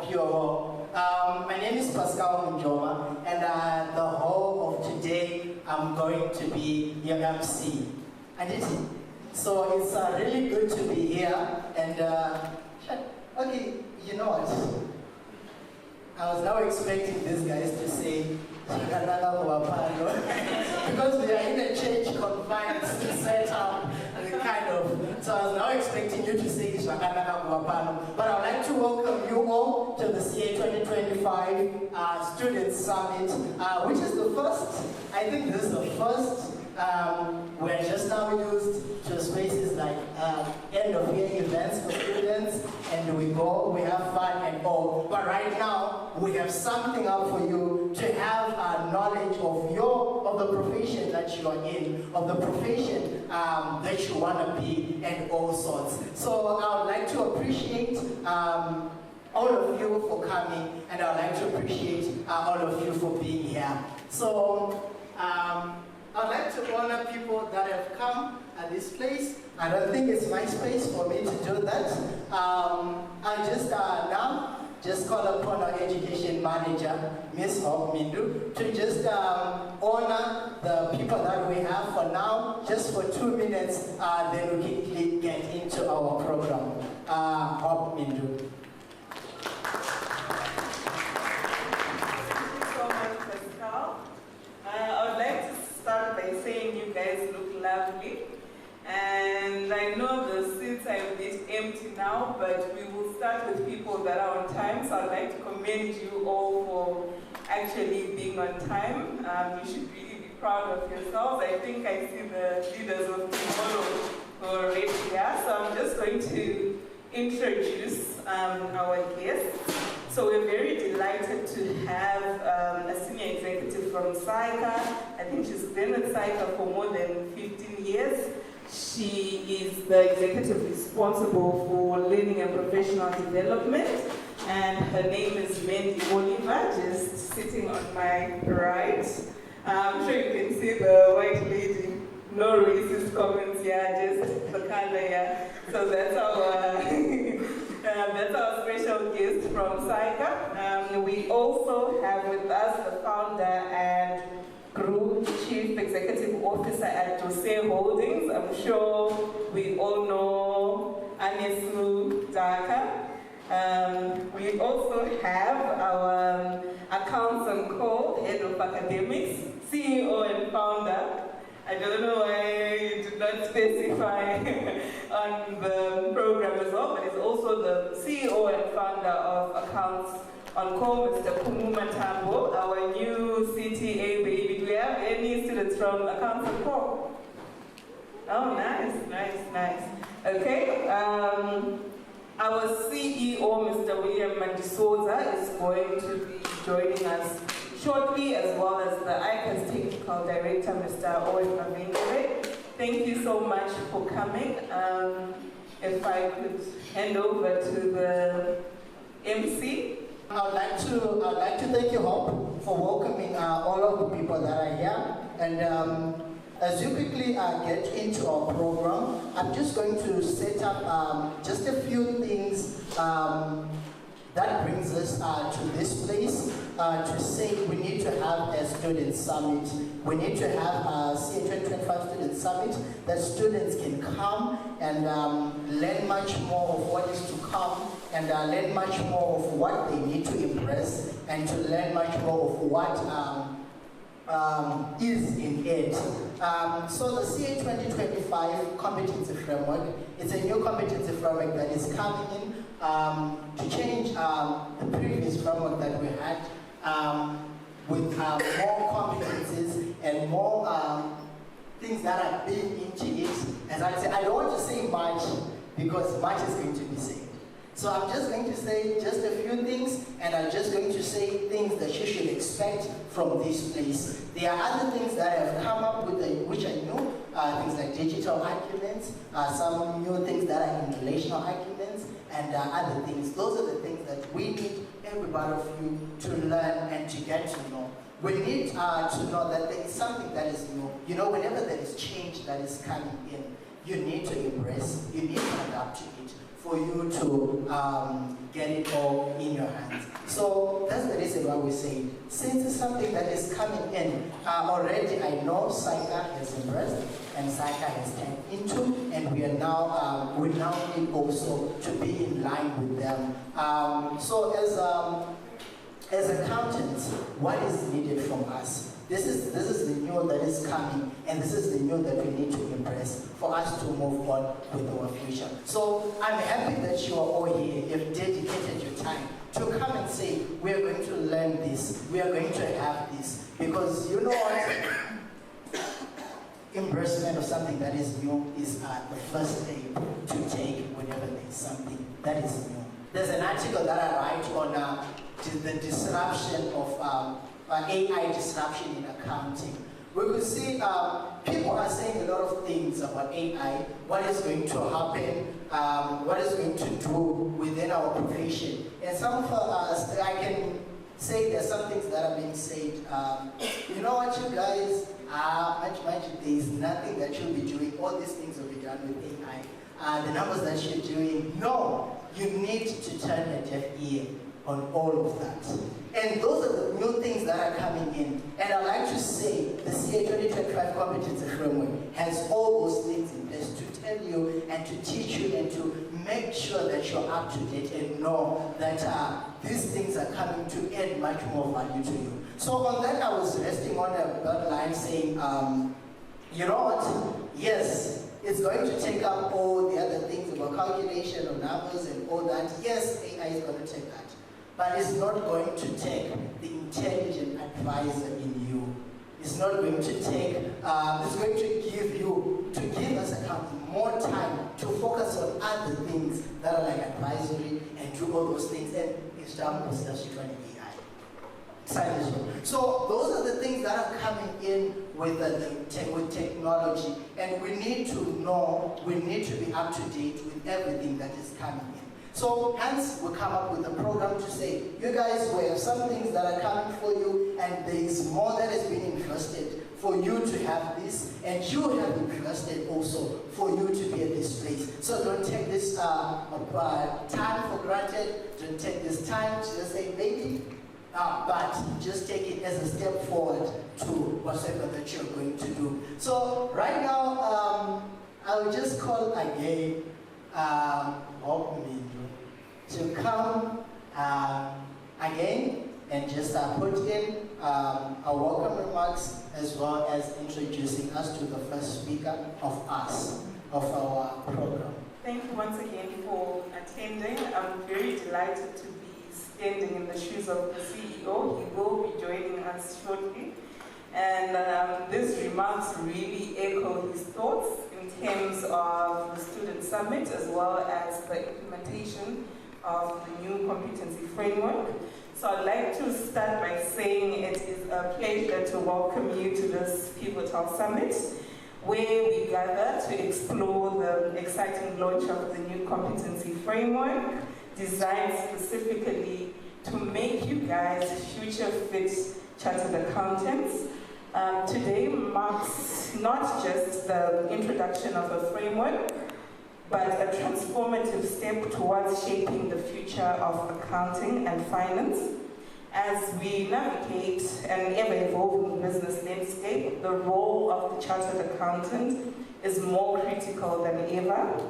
hope you're well. My name is Pascal Njoma, and the whole of today I'm going to be your MC. So it's really good to be here, and okay, you know what? I was now expecting these guys to say, because we are in a church confined setup, kind of. So I was now expecting you to say but I would like to welcome you all to the CA2025 Student Summit, which is the first, I think this is the first, we're just now used to spaces like end of year events for students, and we go, we have fun and all. But right now, we have something up for you to have knowledge of the profession that you are in, of the profession that you want to be, and all sorts. So I would like to appreciate all of you for coming, and I would like to appreciate all of you for being here. So I'd like to honor people that have come at this place. I don't think it's my space for me to do that. I'll just now call upon our education manager, Ms. Hope Mindu, to just honor the people that we have for now, just for 2 minutes, then we can get into our program. Hope Mindu. Start by saying you guys look lovely, and I know the seats are a bit empty now, but we will start with people that are on time. So I'd like to commend you all for actually being on time. You should really be proud of yourselves. I think I see the leaders of tomorrow who are already here. So I'm just going to introduce our guests. So we're very delighted to have a senior executive from SAICA. I think she's been with SAICA for more than 15 years. She is the executive responsible for learning and professional development. And her name is Mandy Oliver, just sitting on my right. I'm sure you can see the white lady. No racist comments here, just the color here. So that's our special guest from SAICA. We also have with us the founder and Group Chief Executive Officer at Jose Holdings. I'm sure we all know Anesu Daka. We also have our Accounts and Co, Head of Academics, CEO and Founder. I don't know why you did not specify on the program as well, but it's also the CEO and founder of Accounts on Co, Mr. Kumuma Tambo, our new CTA baby. Do we have any students from Accounts on Co? Oh, nice. Okay. Our CEO, Mr. William Mandisoza, is going to be joining us shortly, as well as the ICAS Technical Director, Mr. Owen Mavengere. Thank you so much for coming. If I could hand over to the MC. I'd like to thank you, Hope, for welcoming all of the people that are here. And as you quickly get into our program, I'm just going to set up just a few things that brings us to this place to say we need to have a student summit. We need to have a CA2025 student summit that students can come and learn much more of what is to come, and learn much more of what they need to impress, and to learn much more of what is in it. So the CA2025 competency framework, it's a new competency framework that is coming in to change the previous framework that we had with more competencies and more things that are being into it. As I say, I don't want to say much because much is going to be said. So I'm just going to say just a few things, and I'm just going to say things that you should expect from this place. There are other things that I have come up with which I know, things like digital arguments, some new things that are in relational arguments, and other things. Those are the things that we need everybody of you to learn and to get to know. We need to know that there is something that is new. You know, whenever there is change that is coming in, you need to embrace, you need to adapt to it for you to get it all in your hands. So that's the reason why we say, since it's something that is coming in, already I know SAICA has embraced and SAICA has turned into, and we now need also to be in line with them. So as accountants, what is needed from us? This is the new that is coming, and this is the new that we need to embrace for us to move on with our future. So I'm happy that you are all here. You've dedicated your time to come and say, we are going to learn this, we are going to have this, because you know what? Embracement of something that is new is the first step to take whenever there's something that is new. There's an article that I write on the disruption of AI disruption in accounting. We could see people are saying a lot of things about AI, what is going to happen, what is going to do within our profession. And some of us, I can say there's some things that are being said. You know what, you guys, much, there is nothing that you'll be doing. All these things will be done with AI. The numbers that you're doing, no, you need to turn a deaf ear on all of that. And those are the new things that are coming in. And I'd like to say the CA2025 competency framework has all those things in place to tell you and to teach you and to make sure that you're up to date and know that these things are coming to add much more value to you. So on that, I was resting on a line saying, you know what? Yes, it's going to take up all the other things about calculation of numbers and all that. Yes, AI is going to take that. But it's not going to take the intelligent advisor in you. It's not going to take, it's going to give us more time to focus on other things that are like advisory and do all those things. And it's done with AI. So those are the things that are coming in with with technology. And we need to know, we need to be up to date with everything that is coming in. So hence we come up with a program to say, you guys, we have some things that are coming for you, and there is more that has been invested for you to have this, and you have invested also for you to be at this place. So don't take this time for granted, don't take this time to just say maybe, but just take it as a step forward to whatever that you're going to do. So right now, I will just call again to come again and just put in our welcome remarks as well as introducing us to the first speaker of our program. Thank you once again for attending. I'm very delighted to be standing in the shoes of the CEO. He will be joining us shortly. And these remarks really echo his thoughts in terms of the Student Summit as well as the implementation of the new competency framework. So I'd like to start by saying it is a pleasure to welcome you to this pivotal summit, where we gather to explore the exciting launch of the new competency framework, designed specifically to make you guys future-fit chartered accountants. Today marks not just the introduction of a framework, but a transformative step towards shaping the future of accounting and finance. As we navigate an ever-evolving business landscape, the role of the chartered accountant is more critical than ever.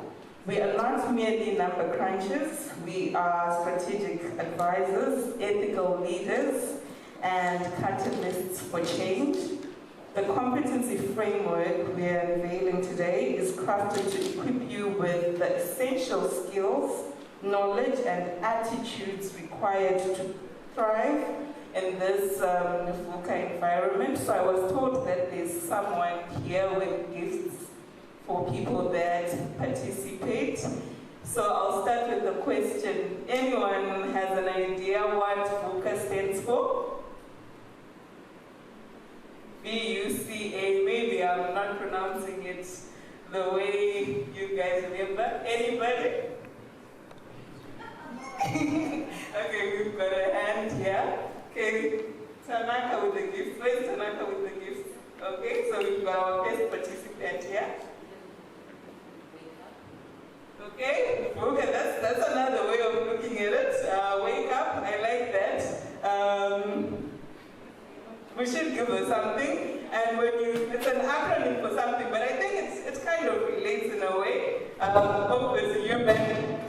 We are not merely number crunchers, we are strategic advisors, ethical leaders, and catalysts for change. The competency framework we are unveiling today is crafted to equip you with the essential skills, knowledge, and attitudes required to thrive in this VUCA environment. So I was told that there's someone here with gifts for people that participate. So I'll start with the question. Anyone has an idea what VUCA stands for? VUCA, maybe I'm not pronouncing it the way you guys remember. Anybody? Okay, we've got a hand here. Okay, Tanaka with the gift. Where's Tanaka with the gift? Okay, so we've got our first participant here. should give her something. And it's an acronym for something, but I think it kind of relates in a way. Over to you, Ben.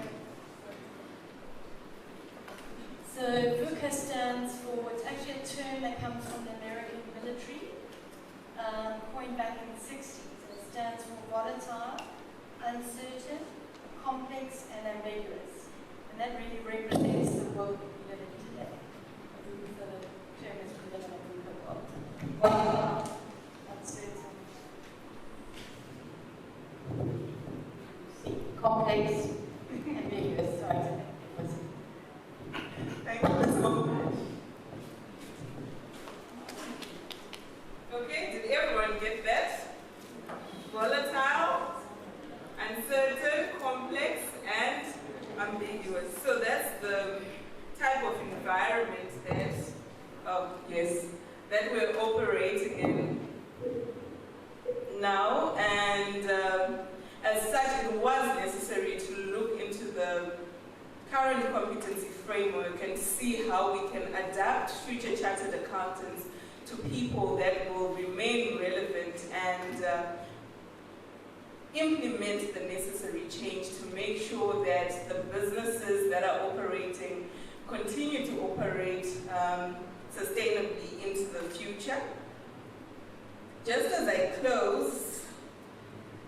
So VUCA stands for, it's actually a term that comes from the American military, coined back in the 60s. It stands for volatile, uncertain, complex, and ambiguous. And that really represents the world we live in today. So the term is we live in a VUCA world. Volatile, uncertain, complex, ambiguous. Sorry. Thank you so much. Okay, did everyone get that? Volatile, uncertain, complex, and ambiguous. So that's the type of environment that we're operating in now. And as such, it was necessary to look into the current competency framework and see how we can adapt future chartered accountants to people that will remain relevant and implement the necessary change to make sure that the businesses that are operating continue to operate sustainably into the future. Just as I close,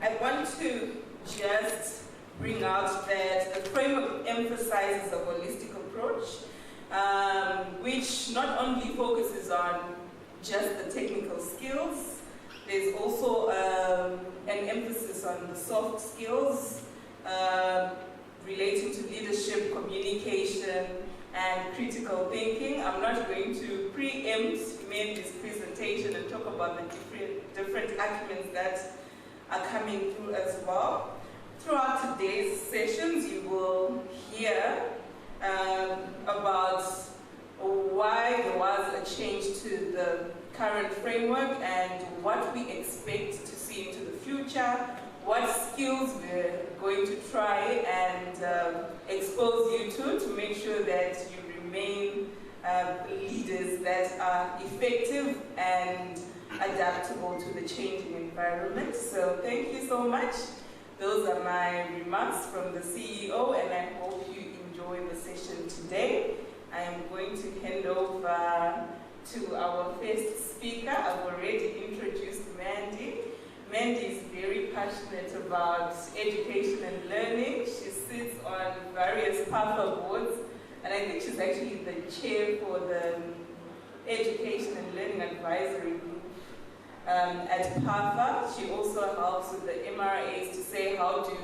I want to just bring out that the framework emphasizes a holistic approach, which not only focuses on just the technical skills, there's also an emphasis on the soft skills relating to leadership, communication, and critical thinking. I'm not going to preempt Mandy's presentation and talk about the different acumens that are coming through as well. Throughout today's sessions, you will hear about why there was a change to the current framework and what we expect to see into the future, what skills we're going to try and expose you to make sure that you remain leaders that are effective and adaptable to the changing environment. So thank you so much. Those are my remarks from the CEO, and I hope you enjoy the session today. I am going to hand over to our first speaker. I've already introduced Mandy. Mandy is very passionate about education and learning. She sits on various PAFA boards, and I think she's actually the chair for the Education and Learning Advisory Group at PAFA. She also helps with the MRAs to say how do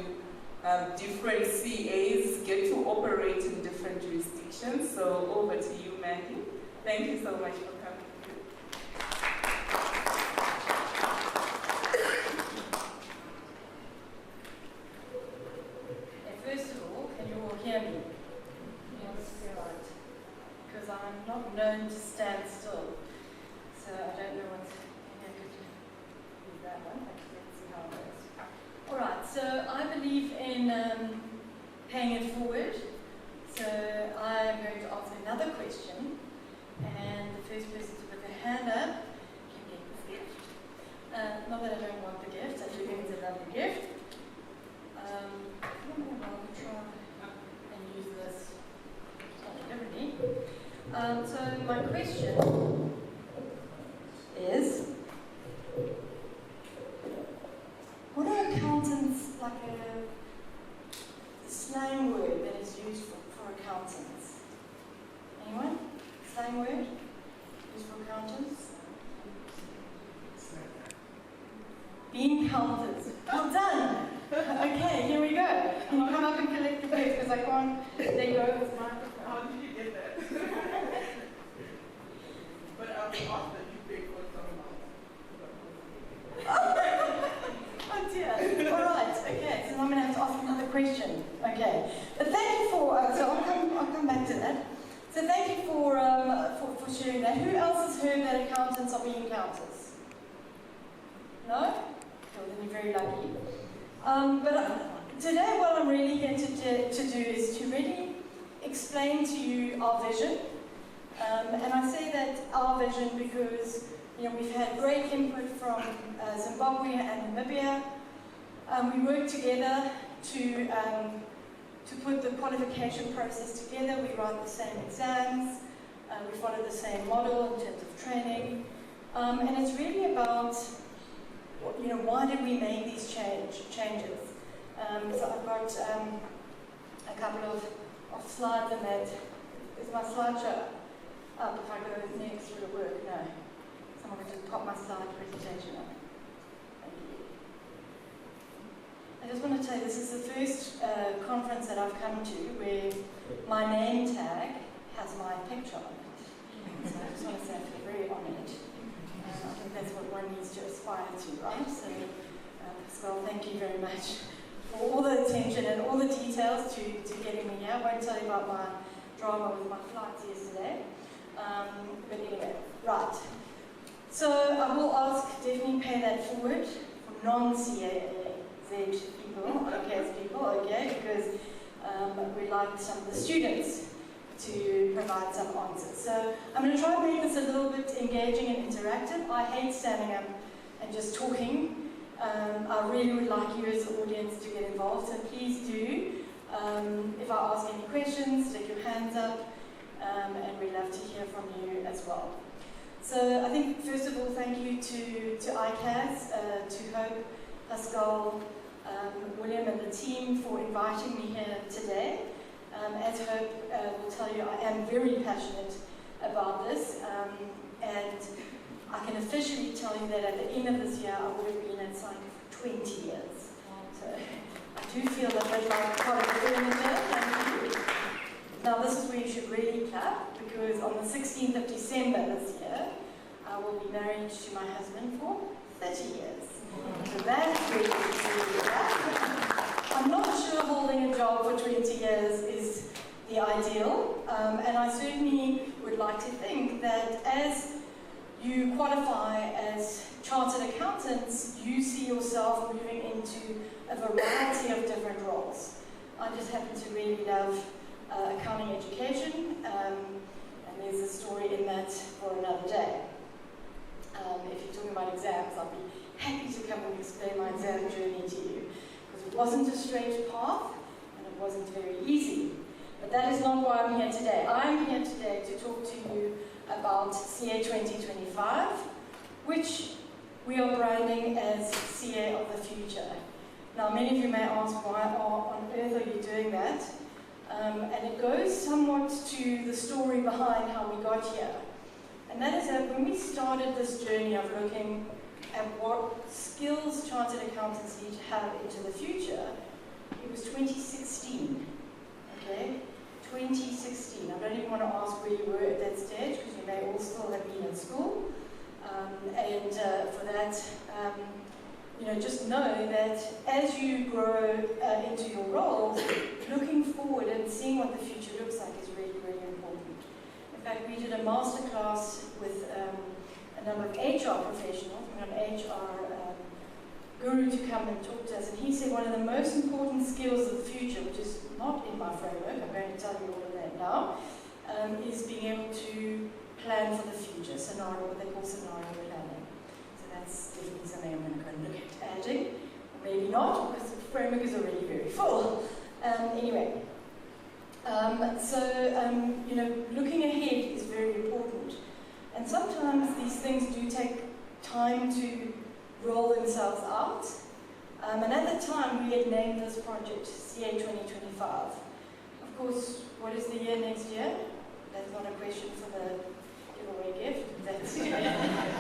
different CAs get to operate in different jurisdictions. So over to you, Mandy. Thank you so much for coming. First of all, can you all hear me? Yes, right. Because I'm not known to stand still. So I don't know what. That one. Let's see how it goes. All right, so I believe in paying it forward. So I'm going to ask another question, and the first person to put their hand up can get this gift. Not that I don't want the gift, I do think it's a lovely gift. I'll try and use this slightly differently. So my question is, what are accountants, like a slang word that is used for accountants? Anyone? Slang word used for accountants? Bean counters. Well done! Okay, here we go. Can you come up and collect the gift because I can't let go of this microphone. How did you get that? But I'll be off that you pay for Oh dear. All right. Okay. So I'm going to have to ask another question. Okay. But thank you for. So I'll come back to that. So thank you for sharing that. Who else has heard that accountants are being counters? No? Well, then you're very lucky. But today, what I'm really here to do is to really explain to you our vision. And I say that our vision because we've had great input from Zimbabwe and Namibia. We work together to put the qualification process together. We write the same exams. We follow the same model in terms of training. And it's really about, why did we make these changes? So I've got a couple of slides in that. Is my slideshow up? If I go next, will it work? No. Someone can just pop my slide presentation up. Thank you. I just want to tell you, this is the first conference that I've come to where my name tag has my picture on it. So I just want to say I feel very honoured. I think that's what one needs to aspire to, right? So, Pascal, thank you very much for all the attention and all the details to getting me here. I won't tell you about my drama with my flights yesterday. But anyway, right. So I will definitely pay that forward for non-CAZ people, okay, because we'd like some of the students to provide some answers. So I'm going to try and make this a little bit engaging and interactive. I hate standing up and just talking. I really would like you as the audience to get involved, so please do. If I ask any questions, stick your hands up, and we'd love to hear from you as well. So I think, first of all, thank you to ICAS, to Hope, Pascal, William and the team for inviting me here today. As Hope will tell you, I am very passionate about this, and I can officially tell you that at the end of this year, I would have been at Psych for 20 years. So I do feel a bit like part of the furniture. Thank you. Now this is where you should really clap, because on the 16th of December this year, I will be married to my husband for 30 years. So that's really I'm not sure holding a job for 20 years is the ideal, and I certainly would like to think that as you qualify as chartered accountants, you see yourself moving into a variety of different roles. I just happen to really love accounting education, and there's a story in that for another day. If you're talking about exams, I'll be happy to come and explain my exam journey to you, because it wasn't a straight path, and it wasn't very easy. But that is not why I'm here today. I'm here today to talk to you about CA2025, which we are branding as CA of the future. Now, many of you may ask, why on earth are you doing that? And it goes somewhat to the story behind how we got here. And that is that when we started this journey of looking at what skills chartered accountants need to have into the future, it was 2016, okay? 2016. I don't even want to ask where you were at that stage, because you may all still have been in school. For that, just know that as you grow into your roles, looking forward and seeing what the future looks like is really, really important. In fact, we did a masterclass with a number of HR professionals. We got an HR guru to come and talk to us, and he said one of the most important skills of the future, which is not in my framework, I'm going to tell you all of that now, is being able to plan for the future, what they call scenario planning. So that's definitely something I'm going to go and look at adding, or maybe not, because the framework is already very full. Anyway, looking ahead is very important. And sometimes these things do take time to roll themselves out. And at the time, we had named this project CA2025. Of course, what is the year next year? That's not a question for the giveaway gift. That's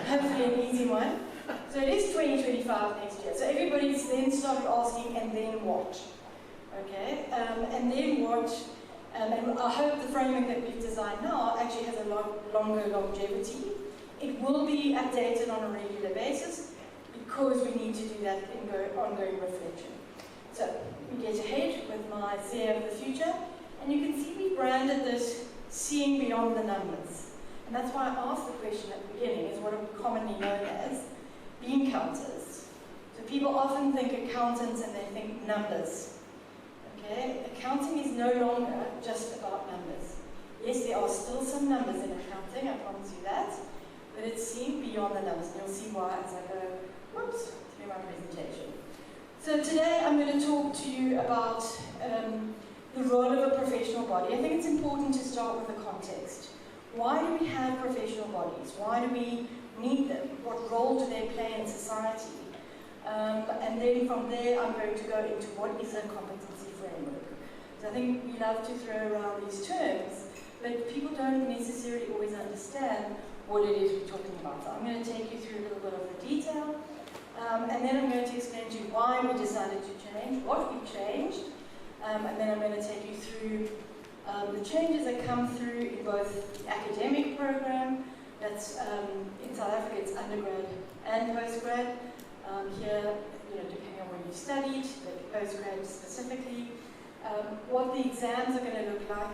hopefully an easy one. So it is 2025 next year. So everybody's then started asking, and then what? Okay, and then what? And I hope the framework that we've designed now actually has a lot longer longevity. It will be updated on a regular basis because we need to do that ongoing reflection. So we get ahead with my CA of the future, and you can see we branded this seeing beyond the numbers. And that's why I asked the question at the beginning, is what are we commonly known as bean counters. So people often think accountants and they think numbers. Okay? Accounting is no longer just about numbers. Yes, there are still some numbers in accounting, I promise you that, but it's seen beyond the numbers. And you'll see why as I go, whoops, through my presentation. So today I'm going to talk to you about the role of a professional body. I think it's important to start with the context. Why do we have professional bodies? Why do we need them? What role do they play in society? And then from there I'm going to go into what is a competency framework. So I think we love to throw around these terms, but people don't necessarily always understand what it is we're talking about. So I'm going to take you through a little bit of the detail, and then I'm going to explain to you why we decided to change, what we changed, and then I'm going to take you through the changes that come through in both the academic program, that's in South Africa it's undergrad and postgrad. Here, depending on when you studied, but postgrad specifically, what the exams are going to look like,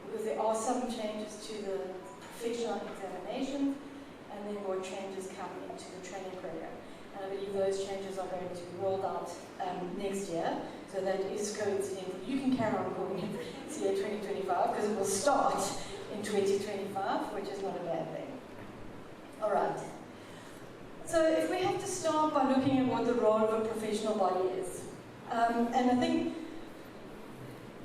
because there are some changes to the professional examinations, and then what changes come into the training program. And I believe those changes are going to be rolled out next year, so that is coincidental. You can carry on calling it CA2025 because it will start in 2025, which is not a bad thing. All right. So if we have to start by looking at what the role of a professional body is, and I think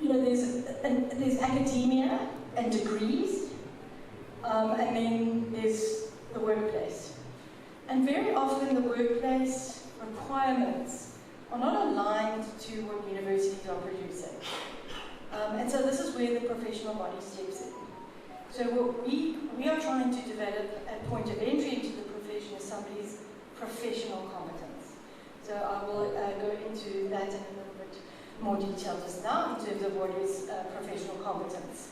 there's academia and degrees, and then there's the workplace. And very often the workplace requirements are not aligned to what universities are producing. And so this is where the professional body steps in. So what we are trying to develop at point of entry into the profession is somebody's professional competence. So I will go into that in a little bit more detail just now in terms of what is professional competence.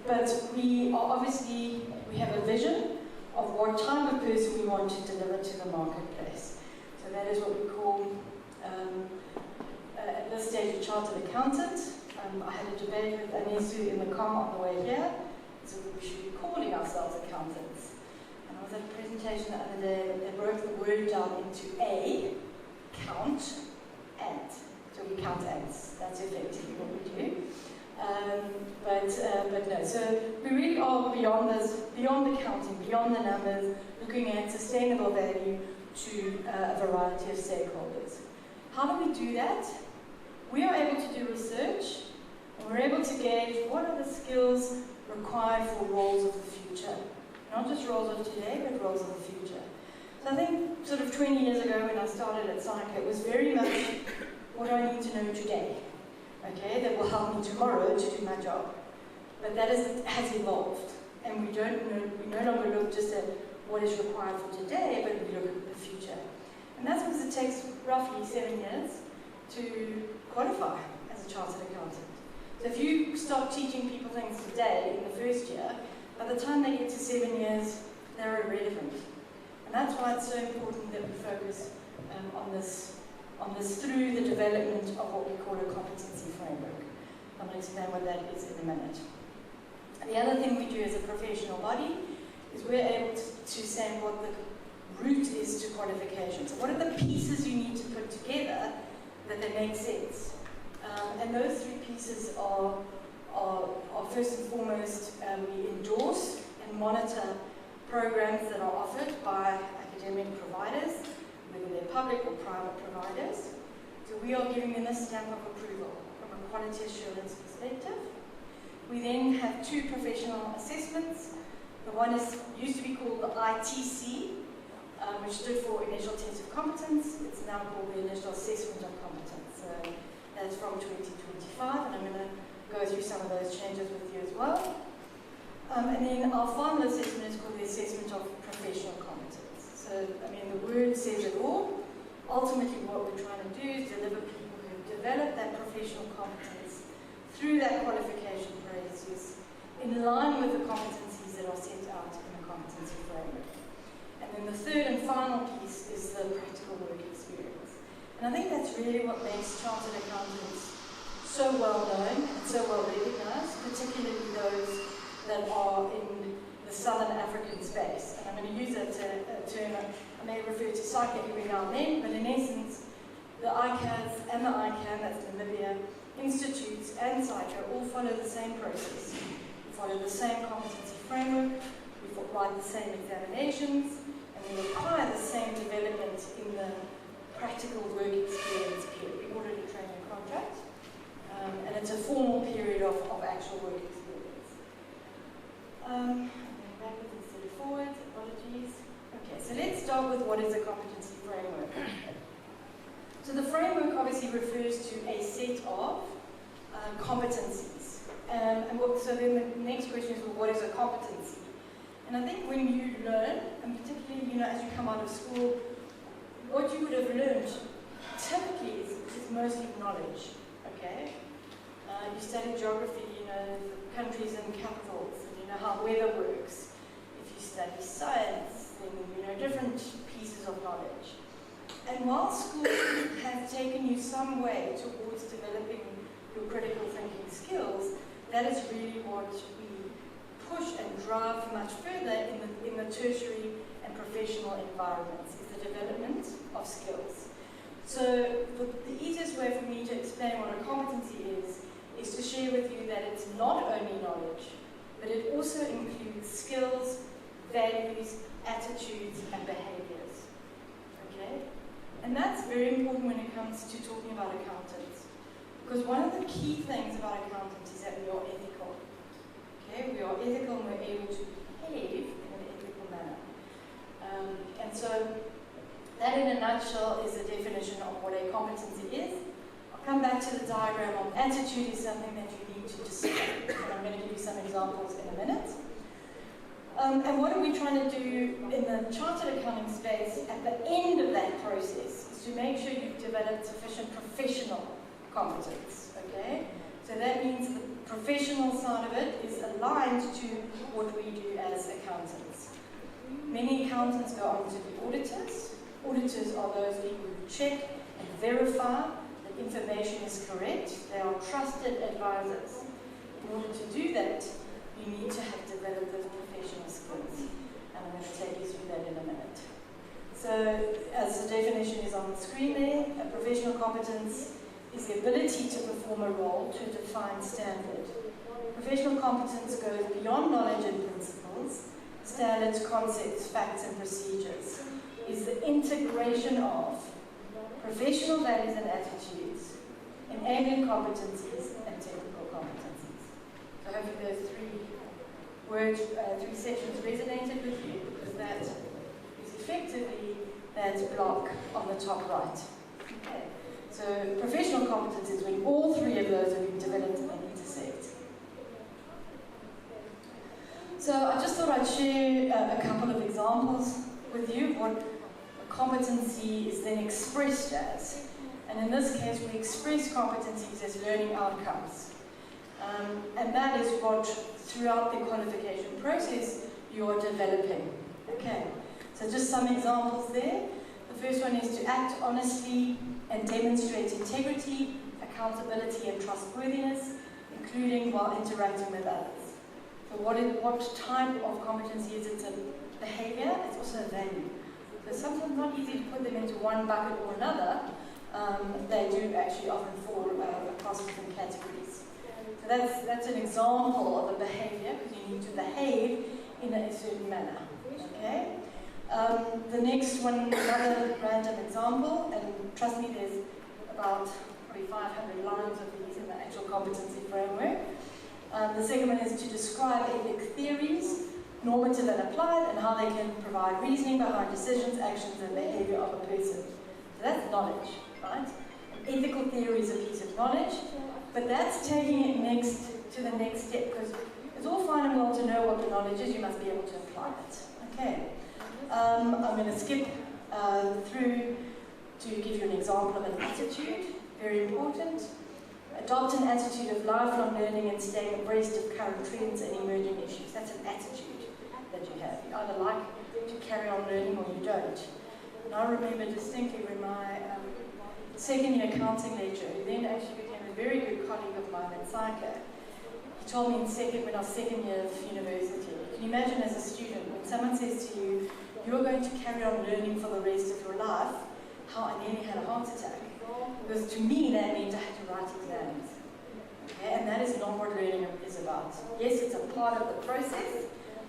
But we have a vision of what type of person we want to deliver to the marketplace. So that is what we call, at this stage, a chartered accountant. I had a debate with Anesu in the car on the way here, so we should be calling ourselves accountants. And I was at a presentation the other day that they broke the word down into A, count, and. So we count ants. That's effectively what we do. But no, so we really are beyond this, beyond the counting, beyond the numbers, looking at sustainable value to a variety of stakeholders. How do we do that? We are able to do research, and we're able to gauge what are the skills required for roles of the future. Not just roles of today, but roles of the future. So I think sort of 20 years ago when I started at SAICA, it was very much what do I need to know today? Okay, that will help me tomorrow to do my job. But that has evolved, and we no longer look just at what is required for today, but we look at the future. And that's because it takes roughly 7 years to qualify as a chartered accountant. So if you start teaching people things today in the first year, by the time they get to 7 years, they're irrelevant. And that's why it's so important that we focus on this through the development of what we call a competency framework. I'm going to explain what that is in a minute. And the other thing we do as a professional body is we're able to say what the route is to qualification. So what are the pieces you need to put together that they make sense? And those three pieces are first and foremost, we endorse and monitor programs that are offered by academic providers, whether they're public or private providers. So we are giving them a stamp of approval from a quality assurance perspective. We then have two professional assessments. The one used to be called the ITC, which stood for Initial Test of Competence. It's now called the Initial Assessment of Competence. So that's from 2025, and I'm going to go through some of those changes with you as well. And then our final assessment is called the Assessment of Professional Competence. So, I mean, the word says it all. Ultimately, what we're trying to do is deliver people who develop that professional competence through that qualification process in line with the competencies that are set out in the competency framework. And then the third and final piece is the practical work experience. And I think that's really what makes chartered accountants so well known and so well recognized, particularly those that are in the Southern African space. And I'm going to use that term, I may refer to SAICA every now and then, but in essence, the ICAS and the ICAN, that's Namibia, institutes and SAICA all follow the same process. We follow the same competency framework, we write the same examinations, and we require the same development in the practical work experience period. We audit a training contract, and it's a formal period of actual work experience. Going backwards instead of forwards, apologies. Okay, so let's start with what is a competency framework. So the framework obviously refers to a set of competencies. So then the next question is, well, what is a competency? And I think when you learn, and particularly as you come out of school, what you would have learned typically is mostly knowledge. Okay, you study geography, countries and capitals, and how weather works. If you study science, then different pieces of knowledge. And while school has taken you some way towards developing your critical thinking skills, that is really what we push and drive much further in the tertiary and professional environments, is the development of skills. So the easiest way for me to explain what a competency is to share with you that it's not only knowledge, but it also includes skills, values, attitudes, and behaviors. Okay? And that's very important when it comes to talking about accountants. Because one of the key things about accountants is that we are ethical. Okay? We are ethical and we're able to behave in an ethical manner. And so that in a nutshell is the definition of what a competency is. I'll come back to the diagram of attitude is something that you need to discover. And I'm going to give you some examples in a minute. And what are we trying to do in the chartered accounting space at the end of that process is to make sure you've developed sufficient professional competence, okay? So that means the professional side of it is aligned to what we do as accountants. Many accountants go on to be auditors. Auditors are those people who check and verify that information is correct. They are trusted advisors. In order to do that, you need to have developed those professional skills. And I'm going to take you through that in a minute. So, as the definition is on the screen there, a professional competence is the ability to perform a role to a defined standard. Professional competence goes beyond knowledge and principles, standards, concepts, facts, and procedures. Is the integration of professional values and attitudes, enabling competencies, and technical competencies. So hopefully those three sections resonated with you, because that is effectively that block on the top right. Okay. So professional competence is when all three of those have been developed and intersect. So I just thought I'd share a couple of examples with you what a competency is then expressed as. And in this case, we express competencies as learning outcomes. And that is what, throughout the qualification process, you are developing. Okay, so just some examples there. The first one is to act honestly and demonstrate integrity, accountability, and trustworthiness, including while interacting with others. So what type of competency is it? A behavior, it's also a value. So sometimes not easy to put them into one bucket or another. They do actually often fall across different categories. So that's an example of a behavior, because you need to behave in a certain manner. Okay. The next one, another random example, and trust me, there's about probably 500 lines of these in the actual competency framework. The second one is to describe ethic theories, normative and applied, and how they can provide reasoning behind decisions, actions, and behavior of a person. So that's knowledge, right? An ethical theory is a piece of knowledge, but that's taking it to the next step, because it's all fine and well to know what the knowledge is, you must be able to apply it. Okay. I'm going to skip through to give you an example of an attitude, very important. Adopt an attitude of lifelong learning and staying abreast of current trends and emerging issues. That's an attitude that you have. You either like to carry on learning or you don't. And I remember distinctly when my second year accounting lecturer, who then actually became a very good colleague of mine at CA, he told me when I was second year of university, can you imagine as a student, when someone says to you, you're going to carry on learning for the rest of your life, how I nearly had a heart attack. Because to me, that means I had to write exams. Okay? And that is not what learning is about. Yes, it's a part of the process,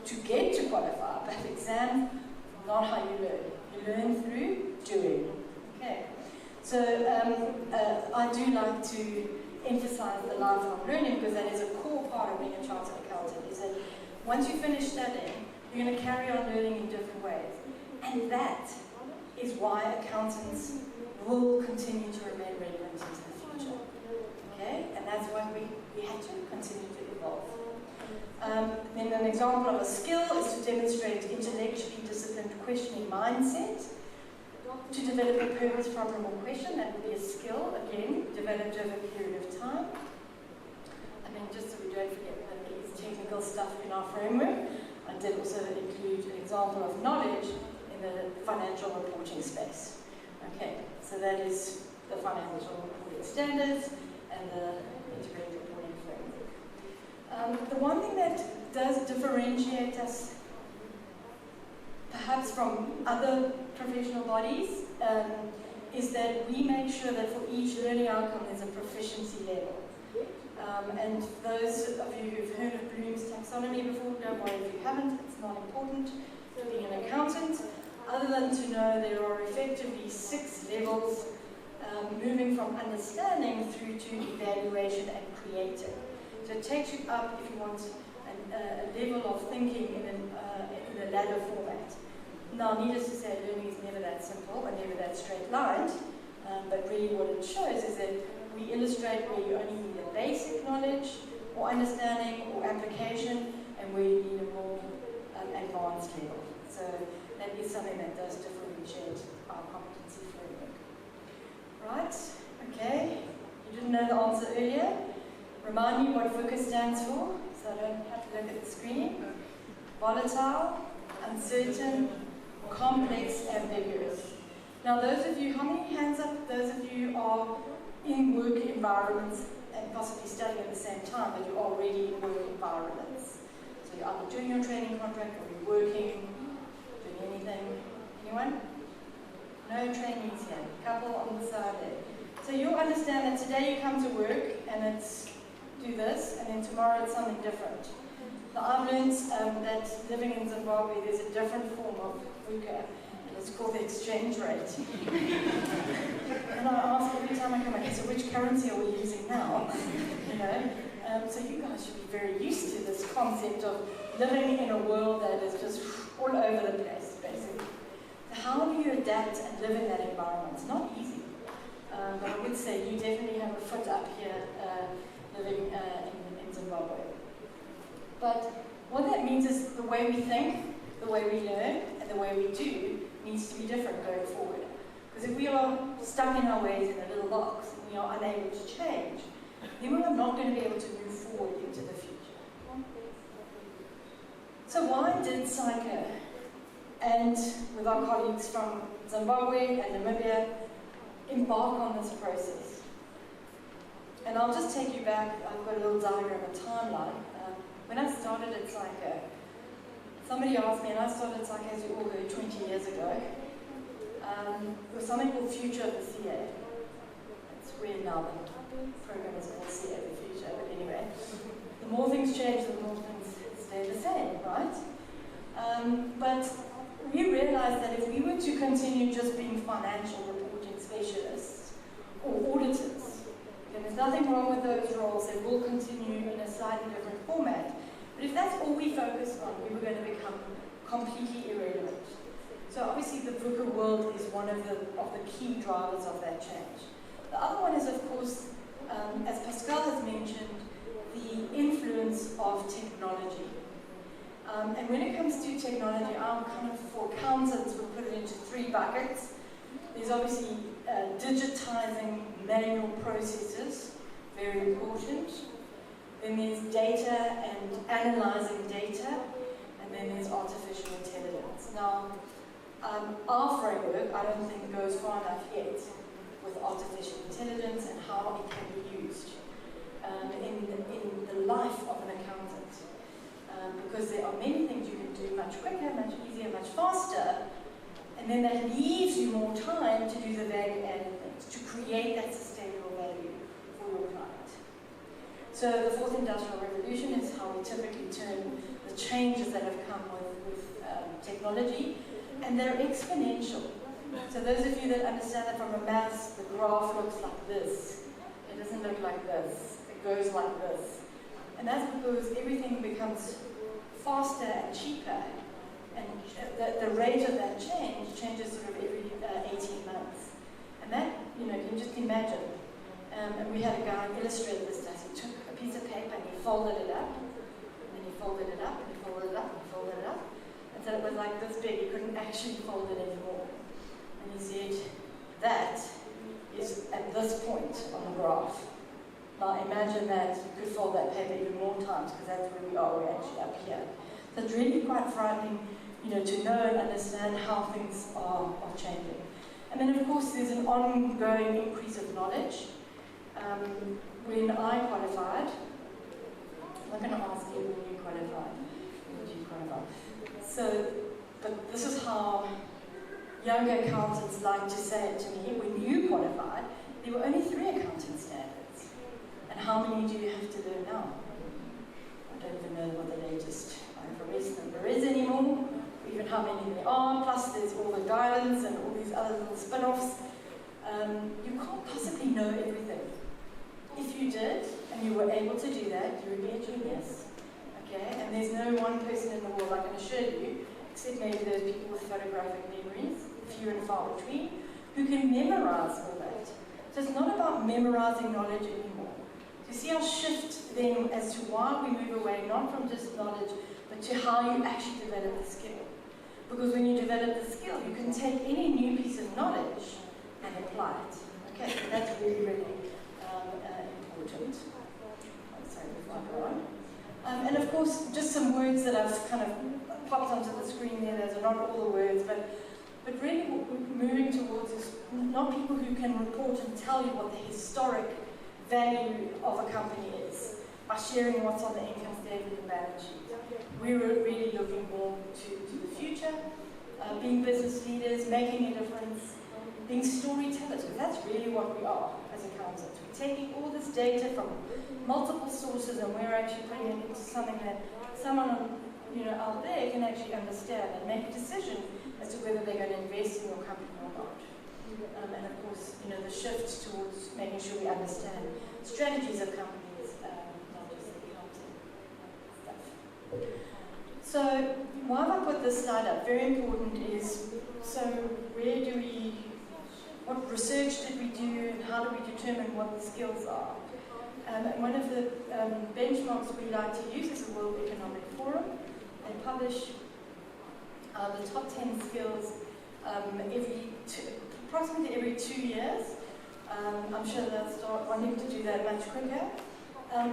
to get to qualify, but exams are not how you learn. You learn through doing. Okay. So I do like to emphasize the lifelong learning because that is a core part of being a chartered accountant, is that once you finish studying, you're going to carry on learning in different ways. And that is why accountants will continue to remain relevant into the future. Okay? And that's why we have to continue to evolve. Then an example of a skill is to demonstrate intellectually disciplined questioning mindset. To develop a purpose problem or question, that would be a skill, again, developed over a period of time. I mean, just so we don't forget that there is technical stuff in our framework, I did also include an example of knowledge in the financial reporting space. Okay, so that is the financial reporting standards and the integrated reporting framework. The one thing that does differentiate us perhaps from other professional bodies is that we make sure that for each learning outcome there's a proficiency level. And those of you who've heard of Bloom's taxonomy before, don't worry if you haven't, it's not important to being an accountant, other than to know there are effectively 6 levels moving from understanding through to evaluation and creating. So it takes you up, if you want, a level of thinking in a ladder format. Now, needless to say, learning is never that simple and never that straight-lined, but really what it shows is that we illustrate where you only need a basic knowledge or understanding or application and where you need a more advanced level. So that is something that does differentiate our competency framework. Right, okay, you didn't know the answer earlier. Remind me what FOCUS stands for, so I don't have to look at the screen. Volatile, uncertain, complex, ambiguous. Now those of you, how many hands up, those of you are in work environments and possibly studying at the same time, but you're already in work environments? So you're either doing your training contract or you're working, doing anything. Anyone? No trainees here. Couple on the side there. So you'll understand that today you come to work and it's do this, and then tomorrow it's something different. Now I've learned that living in Zimbabwe, there's a different form of VUCA, and it's called the exchange rate. And I ask every time I come back, so which currency are we using now? You know, so you guys should be very used to this concept of living in a world that is just all over the place, basically. So how do you adapt and live in that environment? It's not easy, but I would say you definitely have a foot up here living in Zimbabwe. But what that means is the way we think, the way we learn, and the way we do needs to be different going forward. Because if we are stuck in our ways in a little box and we are unable to change, then we are not going to be able to move forward into the future. So why did SAICA and with our colleagues from Zimbabwe and Namibia embark on this process? And I'll just take you back, I've got a little diagram, a timeline. When I started at SAICA, somebody asked me, and I started at SAICA, as you all heard, 20 years ago. There was something called Future of the CA. It's weird now, the program is called CA, the Future, but anyway. The more things change, the more things stay the same, right? But we realized that if we were to continue just being financial reporting specialists or auditors, and there's nothing wrong with those roles, they will continue in a slightly different format. But if that's all we focused on, we were going to become completely irrelevant. So obviously the VUCA world is one of the key drivers of that change. The other one is, of course, as Pascal has mentioned, the influence of technology. And when it comes to technology, I'm kind of, for accountants, we'll put it into 3 buckets. There's obviously digitizing manual processes, very important. Then there's data and analyzing data, and then there's artificial intelligence. Now, our framework, I don't think, goes far enough yet with artificial intelligence and how it can be used in the life of an accountant. Because there are many things you can do much quicker, much easier, much faster, and then that leaves you more time to do the value-added things, to create that sustainable value for your client. So the fourth industrial revolution is how we typically term the changes that have come with technology, and they're exponential. So those of you that understand that from a maths, the graph looks like this. It doesn't look like this. It goes like this. And that's because everything becomes faster and cheaper, and the rate of that changes sort of every 18 months. And that, you can just imagine. And we had a guy illustrate this to us. He took a piece of paper and he folded it up, and then he folded it up, and he folded it up, and he folded it up. And so it was like this big, he couldn't actually fold it anymore. And he said, that is at this point on the graph. Now imagine that you could fold that paper even more times, because that's where we are, we're actually up here. So it's really quite frightening, to know and understand how things are changing. And then of course there's an ongoing increase of knowledge. When I qualified, I'm going to ask you when you qualified. When did you qualify? So, but this is how younger accountants like to say it to me. When you qualified, there were only 3 accounting standards. And how many do you have to learn now? I don't even know what the latest IFRS number is anymore, or even how many there are, plus there's all the guidance and all these other little spin-offs. You can't possibly know everything. If you did, and you were able to do that, you would be a genius. Okay? And there's no one person in the world, I can assure you, except maybe those people with photographic memories, few and far between, who can memorize all that. So it's not about memorizing knowledge anymore. You see our shift then as to why we move away, not from just knowledge, but to how you actually develop the skill. Because when you develop the skill, you can take any new piece of knowledge and apply it. Okay, so that's really, really important. Sorry, before I go on. And of course, just some words that I've kind of popped onto the screen there. Those are not all the words, but really what we're moving towards is not people who can report and tell you what the historic value of a company is by sharing what's on the income statement and balance sheet. We're really looking more to the future, being business leaders, making a difference, being storytellers, because that's really what we are as accountants. We're taking all this data from multiple sources and we're actually putting it into something that someone out there can actually understand and make a decision as to whether they're going to invest in your company or not. And of course, the shift towards making sure we understand strategies of companies, not just the accounting stuff. So why have I put this slide up? Very important is, so what research did we do and how do we determine what the skills are? One of the benchmarks we like to use is the World Economic Forum. They publish the top 10 skills approximately every 2 years. I'm sure they'll start wanting to do that much quicker.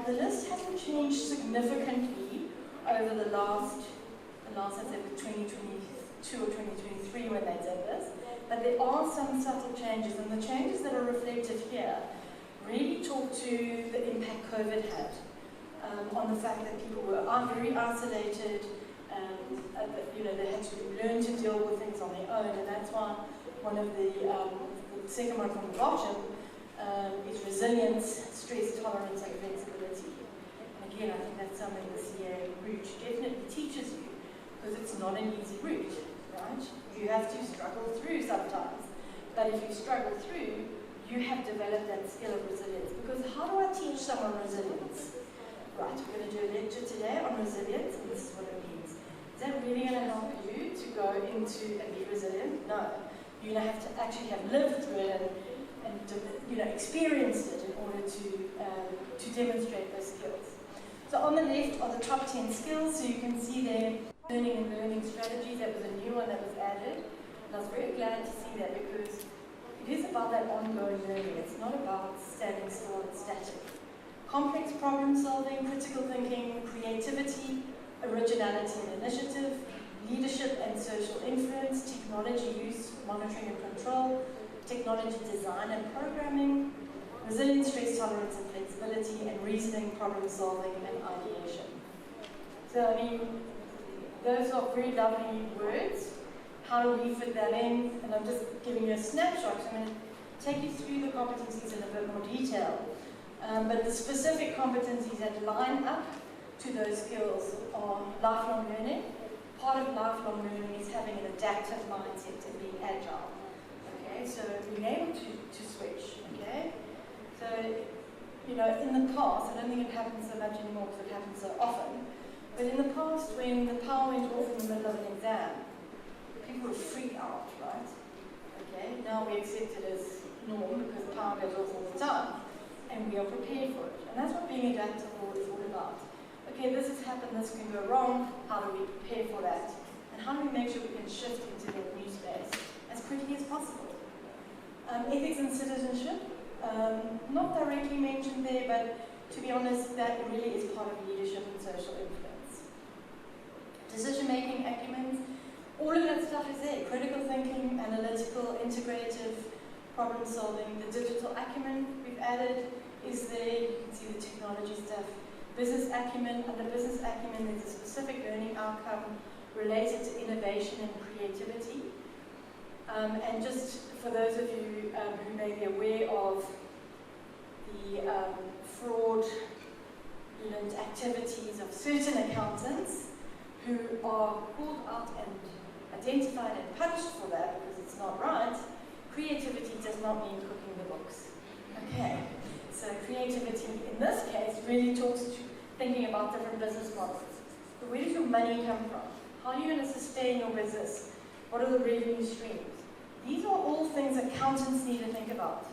The list hasn't changed significantly over the last, I'd say, 2022 or 2023 when they did this. But there are some subtle changes, and the changes that are reflected here really talk to the impact COVID had on the fact that people were very isolated, they had to learn to deal with things on their own, and that's why one of the second one from the bottom is resilience, stress tolerance, and flexibility. And again, I think that's something the CA route definitely teaches you, because it's not an easy route, right? You have to struggle through sometimes, but if you struggle through, you have developed that skill of resilience. Because how do I teach someone resilience? Right, we're going to do a lecture today on resilience, and this is what it means. Is that really going to help you to go into and be resilient? No. You're going to have to actually have lived through it and experienced it in order to demonstrate those skills. So on the left are the top 10 skills, so you can see there learning and learning strategies. That was a new one that was added. And I was very glad to see that, because it is about that ongoing learning. It's not about standing still and static. Complex problem solving, critical thinking, creativity, originality and initiative, leadership and social influence, technology use, monitoring and control, technology design and programming, resilience, stress tolerance and flexibility, and reasoning, problem solving and ideation. So those are very lovely words. How do we fit that in? And I'm just giving you a snapshot. So I'm going to take you through the competencies in a bit more detail. But the specific competencies that line up to those skills are lifelong learning. Part of lifelong learning is having an adaptive mindset and being agile. Okay, so being able to switch. Okay, so in the past, I don't think it happens so much anymore because it happens so often. But in the past, when the power went off in the middle of an exam, people would freak out, right? Okay, now we accept it as normal because the power goes off all the time, and we are prepared for it. And that's what being adaptable is all about. Okay, this has happened, this can go wrong, how do we prepare for that? And how do we make sure we can shift into that new space as quickly as possible? Ethics and citizenship, not directly mentioned there, but to be honest, that really is part of leadership and social influence. Decision-making acumen, all of that stuff is there. Critical thinking, analytical, integrative, problem solving. The digital acumen we've added is there. You can see the technology stuff. Business acumen, under business acumen there's a specific learning outcome related to innovation and creativity. And just for those of you who may be aware of the fraudulent activities of certain accountants who are called out and identified and punished for that because it's not right, creativity does not mean cooking the books. Okay, so creativity in this case really talks to thinking about different business models. So where does your money come from? How are you going to sustain your business? What are the revenue streams? These are all things accountants need to think about.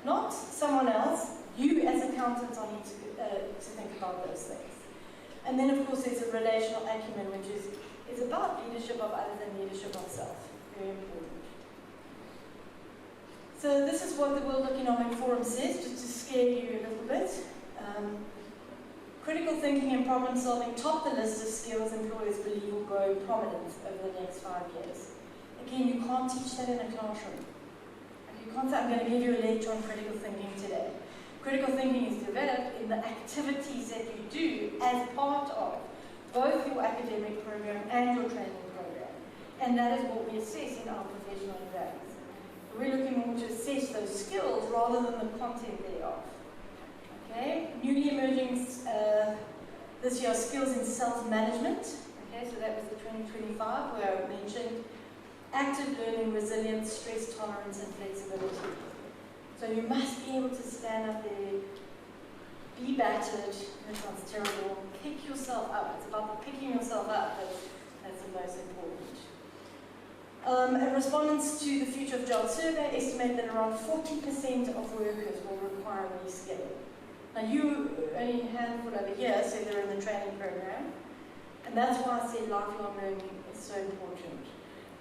Not someone else. You as accountants need to think about those things. And then of course there's a relational acumen which is about leadership of others and leadership of self. Very important. So this is what the World Economic Forum says, just to scare you a little bit. Critical thinking and problem solving top the list of skills employers believe will grow in prominence over the next 5 years. Again, you can't teach that in a classroom. You can't say, I'm going to give you a lecture on critical thinking today. Critical thinking is developed in the activities that you do as part of both your academic program and your training program. And that is what we assess in our professional exams. We're looking more to assess those skills rather than the content thereof. Okay, newly emerging this year skills in self-management. Okay, so that was the 2025 where I mentioned active learning, resilience, stress tolerance, and flexibility. So you must be able to stand up there, be battered, that sounds terrible, pick yourself up. It's about picking yourself up that's the most important. And respondents to the Future of Jobs survey estimate that around 40% of workers will require reskilling. Now you, only a handful over here, say they're in the training program, and that's why I say lifelong learning is so important.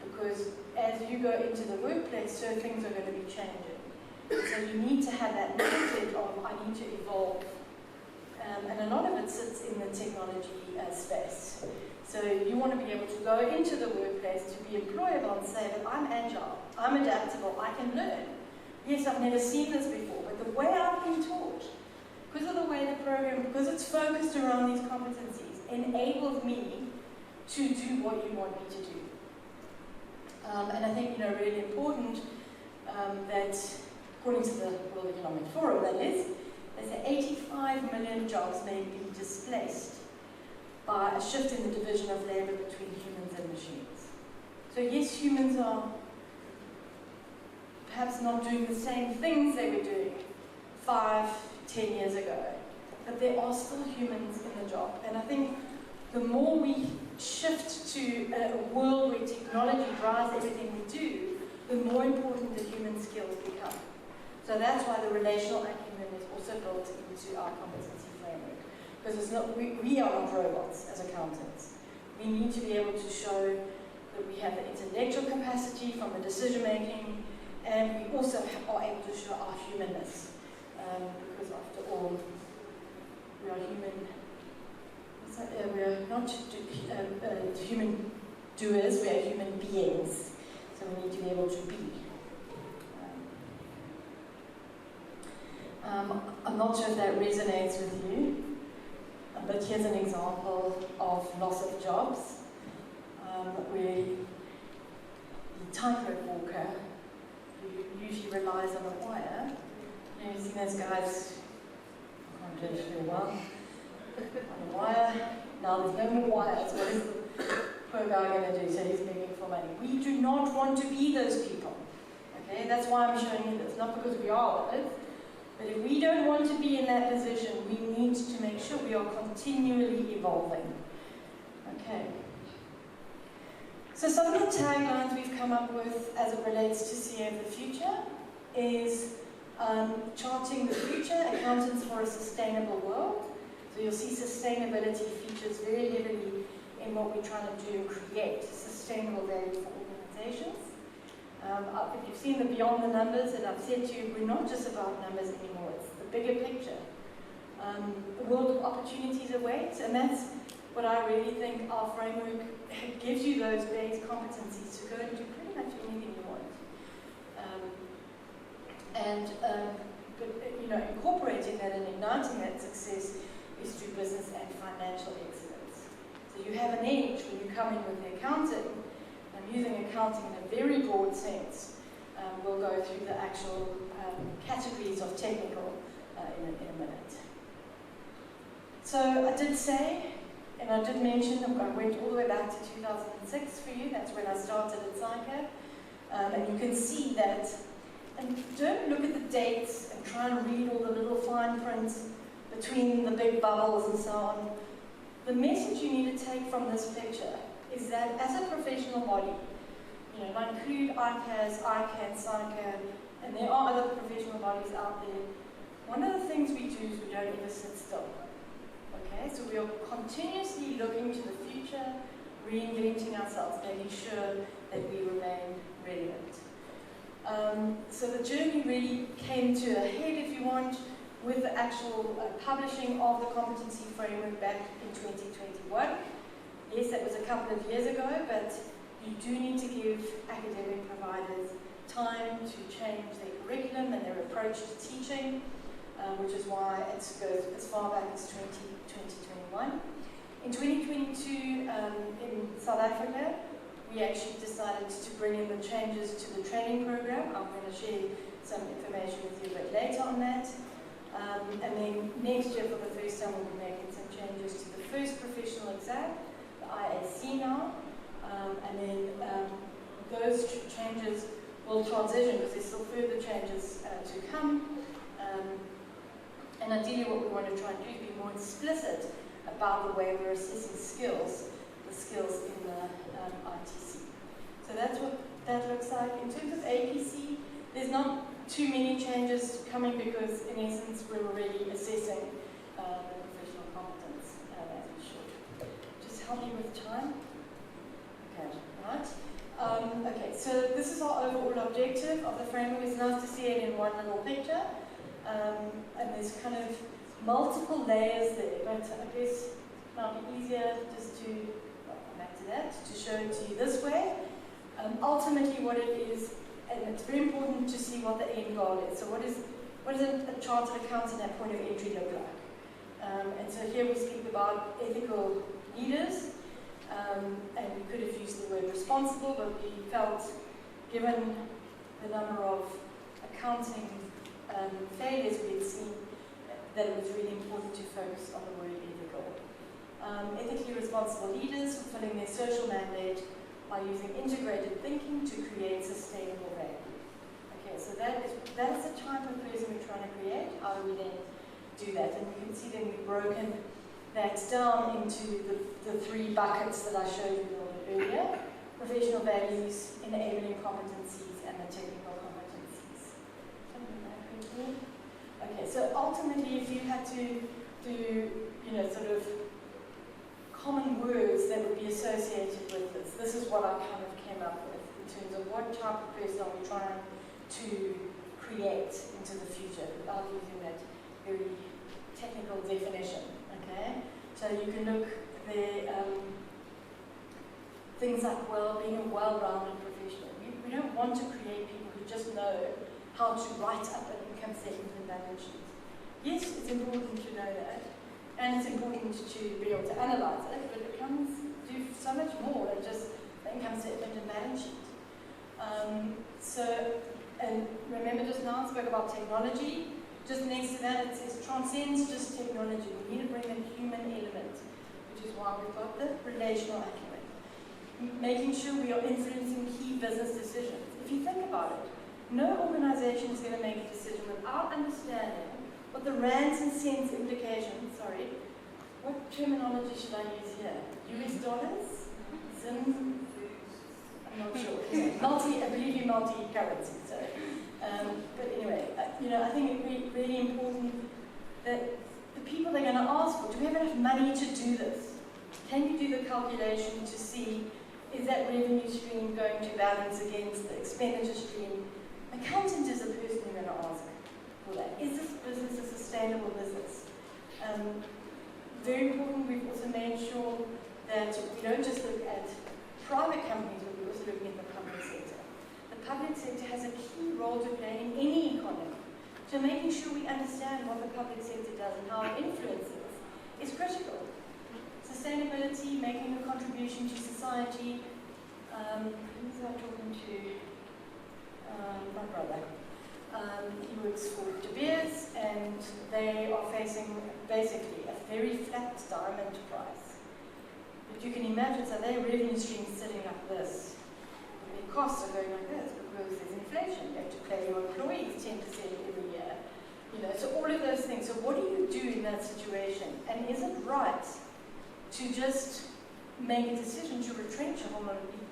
Because as you go into the workplace, so things are going to be changing. So you need to have that mindset of, I need to evolve. And a lot of it sits in the technology space. So you want to be able to go into the workplace to be employable and say, but I'm agile, I'm adaptable, I can learn. Yes, I've never seen this before, but the way I've been taught, because of the way the program, because it's focused around these competencies, enabled me to do what you want me to do. And I think, really important that, according to the World Economic Forum, that is, they say 85 million jobs may be displaced by a shift in the division of labor between humans and machines. So yes, humans are perhaps not doing the same things they were doing 5, 10 years ago, but there are still humans in the job. And I think the more we shift to a world where technology drives everything we do, the more important the human skills become. So that's why the relational acumen is also built into our competency framework. Because it's not, we are not robots as accountants. We need to be able to show that we have the intellectual capacity from the decision making, and we also are able to show our humanness. Because after all, we are human. We are not human doers, we are human beings. So we need to be able to be. I'm not sure if that resonates with you, but here's an example of loss of jobs, where the tightrope walker, who usually relies on a wire, you see those guys I'm doing it well. On a wire. Now there's no more wires. What is the poor guy going to do? So he's begging for money. We do not want to be those people. Okay, that's why I'm showing you this. Not because we are it, but if we don't want to be in that position, we need to make sure we are continually evolving. Okay. So some of the taglines we've come up with as it relates to CA of the future is charting the future, accountants for a sustainable world. So you'll see sustainability features very heavily in what we're trying to do and create sustainable value for organizations. If you've seen the Beyond the Numbers, and I've said to you, we're not just about numbers anymore, it's the bigger picture. The world of opportunities awaits, and that's what I really think our framework gives you, those base competencies to go and do pretty much anything you want. But incorporating that and igniting that success is through business and financial excellence. So you have an edge when you come in with the accounting. I'm using accounting in a very broad sense. We'll go through the actual categories of technical in a minute. So I did say, and I did mention, I went all the way back to 2006 for you. That's when I started at CICA. And you can see that, and don't look at the dates and try and read all the little fine print between the big bubbles and so on. The message you need to take from this picture is that as a professional body, and I include ICAS, ICANN, CICA, and there are other professional bodies out there, one of the things we do is we don't ever sit still. Okay, so we are continuously looking to the future, reinventing ourselves, making sure that we remain relevant. So the journey really came to a head, if you want, with the actual publishing of the competency framework back in 2021. Yes, that was a couple of years ago, but you do need to give academic providers time to change their curriculum and their approach to teaching, which is why it goes as far back as 2021. In 2022, in South Africa, we actually decided to bring in the changes to the training program. I'm going to share some information with you a bit later on that. And then next year, for the first time, we'll be making some changes to the first professional exam, the IAC now. And then those changes will transition because there's still further changes to come. And ideally, what we want to try and do is be more explicit about the way we're assessing skills, the skills in the ITC. So that's what that looks like. In terms of APC, there's not too many changes coming because, in essence, we're already assessing the professional competence as we should. Just help me with time. Okay, right. Okay, so this is our overall objective of the framework. It's nice to see it in one little picture. And there's kind of multiple layers there, but I guess it might be easier just to, come back to that, to show it to you this way. Ultimately what it is, and it's very important to see what the end goal is. So what does a chartered accountant at point of entry look like? And so here we speak about ethical leaders, and we could have used the word responsible, but we felt, given the number of accounting failures we had seen, that it was really important to focus on the word ethical. Ethically responsible leaders fulfilling their social mandate by using integrated thinking to create sustainable value. Okay, so that is the type of person we're trying to create. How do we then do that? And you can see then we've broken that down into the three buckets that I showed you a little bit earlier: professional values, enabling competencies, and the technical competencies. Okay, so ultimately, if you had to do, sort of common words that would be associated with this, this is what I kind of came up with in terms of what type of person are we trying to create into the future without using that very technical definition. Okay, so you can look there, things like being a well-rounded professional. We don't want to create people who just know how to write up an income statement and balance sheet. Yes, it's important to know that, and it's important to be able to analyze it, but it comes to do so much more than just the income statement and balance sheet. And remember just now I spoke about technology. Just next to that, it says transcends just technology. We need to bring the human element, which is why we've got the relational acumen. Making sure we are influencing key business decisions. If you think about it, no organization is going to make a decision without understanding what the rands and cents implications, what terminology should I use here? US dollars? Zim? I'm not sure. I believe you multi-currency, so. But anyway, I think it's really important that the people they're going to ask for, do we have enough money to do this? Can you do the calculation to see, is that revenue stream going to balance against the expenditure stream? Accountant is the person you're going to ask for that. Is this business a sustainable business? Very important, we've also made sure that we don't just look at private companies, but we're also looking at the public sector. The public sector has a key role to play in any economy. So making sure we understand what the public sector does and how it influences is critical. Sustainability, making a contribution to society. Who was I talking to? My brother. He works for De Beers, and they are facing basically a very flat diamond price. But you can imagine, so their revenue stream is sitting like this. Their costs are going like this because there's inflation. You have to pay your employees 10% every year. So all of those things. So what do you do in that situation? And is it right to just make a decision to retrench a whole lot of people?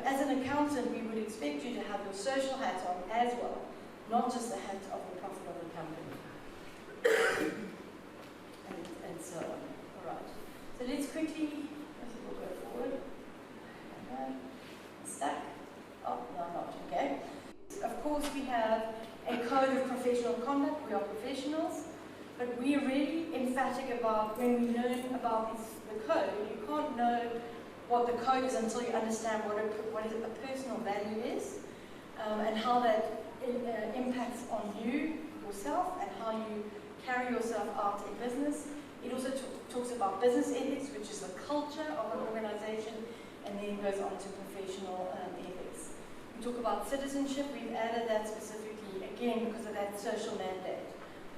As an accountant, we would expect you to have your social hat on as well, not just the hat of the profit of the company. and so on. All right. So let's quickly, we'll go forward. Stuck? Oh, no, not. Okay. Of course, we have a code of professional conduct. We are professionals. But we are really emphatic about when we learn about the code, you can't know what the code is until you understand what a personal value is, and how that impacts on you, yourself, and how you carry yourself out in business. It also talks about business ethics, which is the culture of an organization, and then goes on to professional ethics. We talk about citizenship. We've added that specifically, again, because of that social mandate.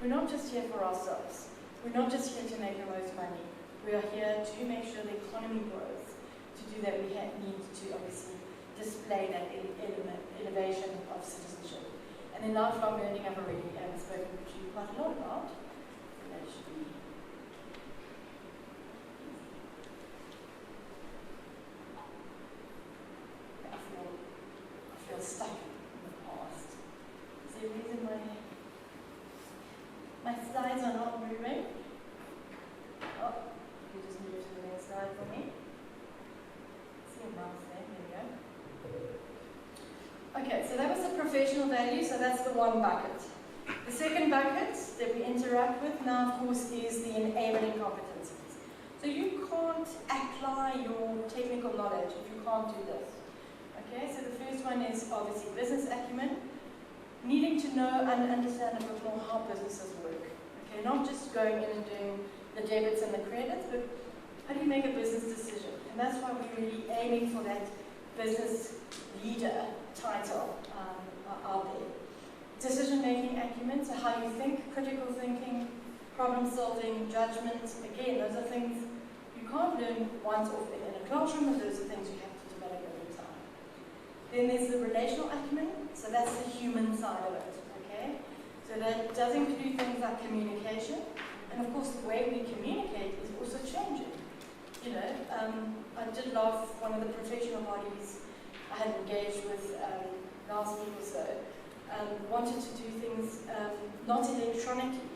We're not just here for ourselves. We're not just here to make the most money. We are here to make sure the economy grows. To do that, we need to obviously display that elevation of citizenship. And then lifelong learning, I've already spoken to you quite a lot about. So that should be I feel stuck in the past. Is there a reason my slides are not moving? Oh, you just move to the next slide for me. See a mouse there, there we go. Okay, so that was the professional value, so that's the one bucket. The second bucket that we interact with now, of course, is the enabling competencies. So you can't apply your technical knowledge if you can't do this. Okay, so the first one is obviously business acumen. Needing to know and understand a bit more how businesses work. Okay, not just going in and doing the debits and the credits, but how do you make a business decision? And that's why we're really aiming for that business leader title out there. Decision-making acumen, so how you think, critical thinking, problem-solving, judgment. Again, those are things you can't learn once off in a classroom, but those are things you have to develop over time. Then there's the relational acumen, so that's the human side of it, okay? So that does include things like communication, and of course the way we communicate is also changing. I did love one of the professional bodies I had engaged with last week or so, wanted to do things not electronically.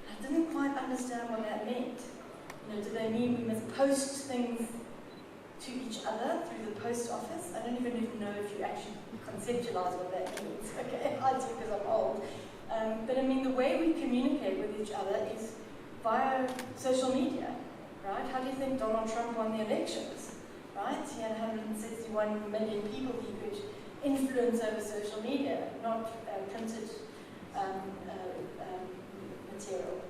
I didn't quite understand what that meant. Do they mean we must post things to each other through the post office? I don't even know if you actually conceptualize what that means. Okay, I do because I'm old. But I mean, the way we communicate with each other is via social media, right? How do you think Donald Trump won the elections, right? He had 161 million people he could influence over social media, not printed material.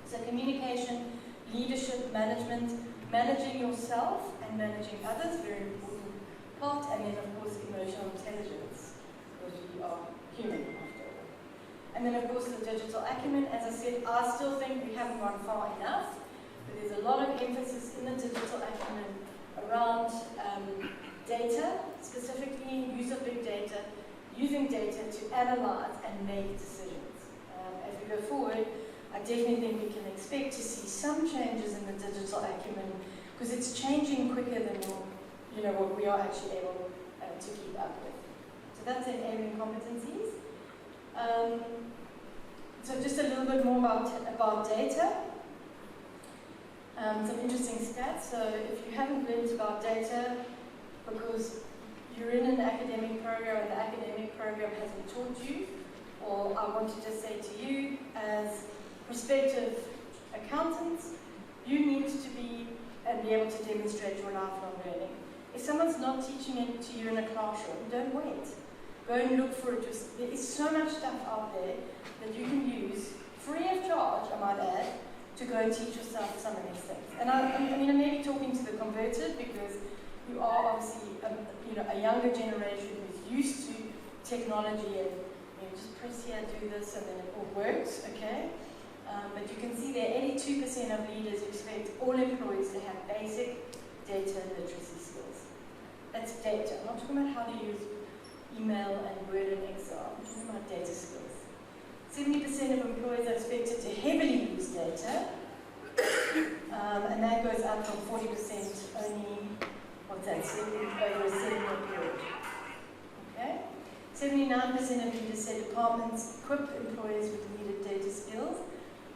So communication, leadership, management, managing yourself and managing others, very important part, and then of course emotional intelligence, because we are human after all. And then of course the digital acumen, as I said, I still think we haven't gone far enough, but there's a lot of emphasis in the digital acumen around data, specifically use of big data, using data to analyze and make decisions. As we go forward, I definitely think we can expect to see some changes in the digital acumen because it's changing quicker than what we are actually able to keep up with. So that's enabling competencies. So just a little bit more about data. Some interesting stats. So if you haven't learned about data because you're in an academic program and the academic program hasn't taught you, or I want to just say to you as prospective accountants, you need to be able to demonstrate your lifelong learning. If someone's not teaching it to you in a classroom, don't wait. Go and look for it. There is so much stuff out there that you can use, free of charge, I might add, to go and teach yourself some of these things. And I may be talking to the converted because you are obviously a younger generation who's used to technology and just press here, do this, and then it all works, okay? But you can see there 82% of leaders expect all employees to have basic data literacy skills. That's data. I'm not talking about how to use email and Word and Excel. I'm talking about data skills. 70% of employees are expected to heavily use data, and that goes up from 40% only, over a 7-year period. Okay? 79% of leaders say departments equip employees with needed data skills,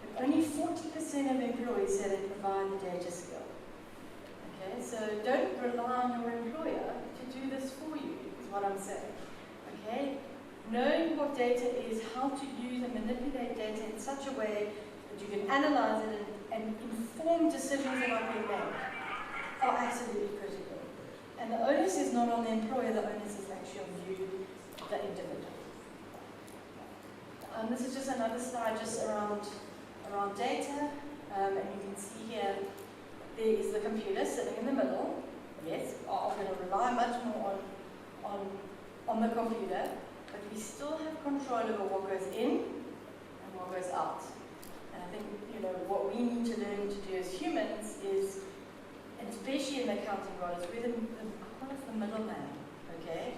but only 40% of employees say they provide the data skill. Okay, so don't rely on your employer to do this for you, is what I'm saying. Okay? Knowing what data is, how to use and manipulate data in such a way that you can analyze it and inform decisions that are being made are absolutely critical. And the onus is not on the employer, the onus is actually on you, the individual. This is just another slide just around data, and you can see here there is the computer sitting in the middle. Yes, I'm going to rely much more on the computer, but we still have control over what goes in and what goes out. And I think what we need to learn to do as humans is, and especially in the accounting world, is we're the middleman, okay?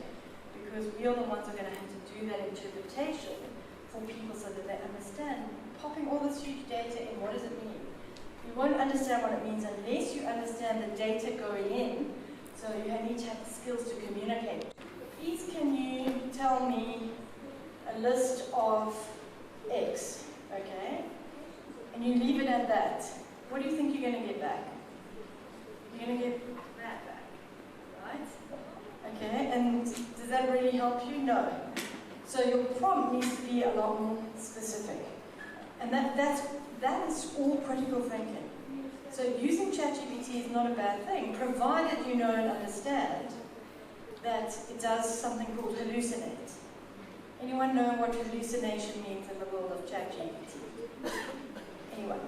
Because we are the ones who are going to have to do that interpretation for people so that they understand. Popping all this huge data in, what does it mean? You won't understand what it means unless you understand the data going in, so you need to have the skills to communicate. Please can you tell me a list of X, okay? And you leave it at that. What do you think you're going to get back? You're going to get that back, right? Okay, and does that really help you? No. So your prompt needs to be a lot more specific. And that is all critical thinking. So using ChatGPT is not a bad thing, provided you know and understand that it does something called hallucinate. Anyone know what hallucination means in the world of ChatGPT? Anyone?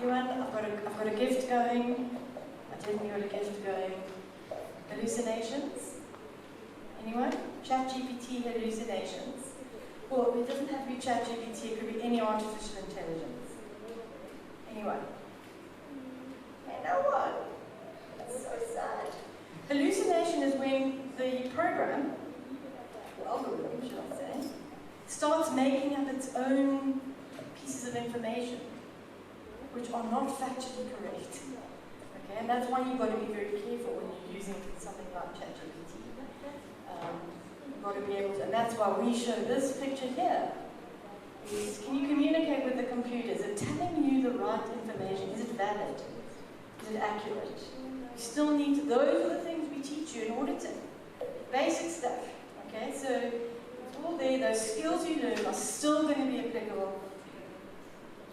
I've got a gift going. I definitely got a gift going. Hallucinations? Anyone? ChatGPT hallucinations. Well, it doesn't have to be ChatGPT, it could be any artificial intelligence. Anyone? Hey, no one. That's so sad. Hallucination is when the program, the algorithm, should I say, starts making up its own pieces of information which are not factually correct. Okay, and that's why you've got to be very careful when you're using something like ChatGPT. You've got to be able to, and that's why we show this picture here. Is, can you communicate with the computer? Is it telling you the right information? Is it valid? Is it accurate? You still need to, those are the things we teach you in auditing. Basic stuff. Okay, so it's all there, those skills you learn are still going to be applicable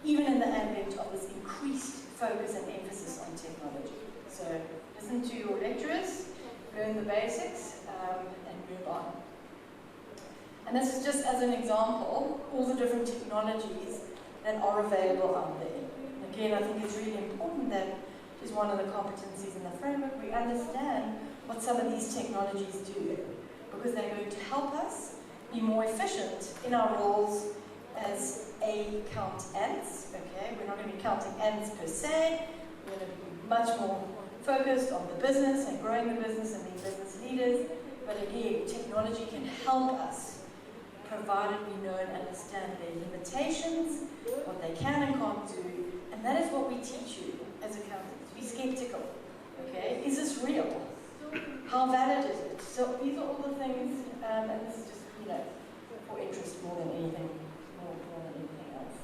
even in the advent of this increased focus and emphasis on technology. So listen to your lecturers, learn the basics, and move on. And this is just as an example, all the different technologies that are available out there. And again, I think it's really important that is one of the competencies in the framework. We understand what some of these technologies do, because they're going to help us be more efficient in our roles as accountants. Okay, we're not going to be counting ants per se. We're going to be much more focused on the business and growing the business and being business leaders. But again, technology can help us, provided we know and understand their limitations, what they can and can't do, and that is what we teach you as accountants. Be skeptical. Okay, is this real? How valid is it? So these are all the things, and this is just, you know, for interest more than anything, more than anything else.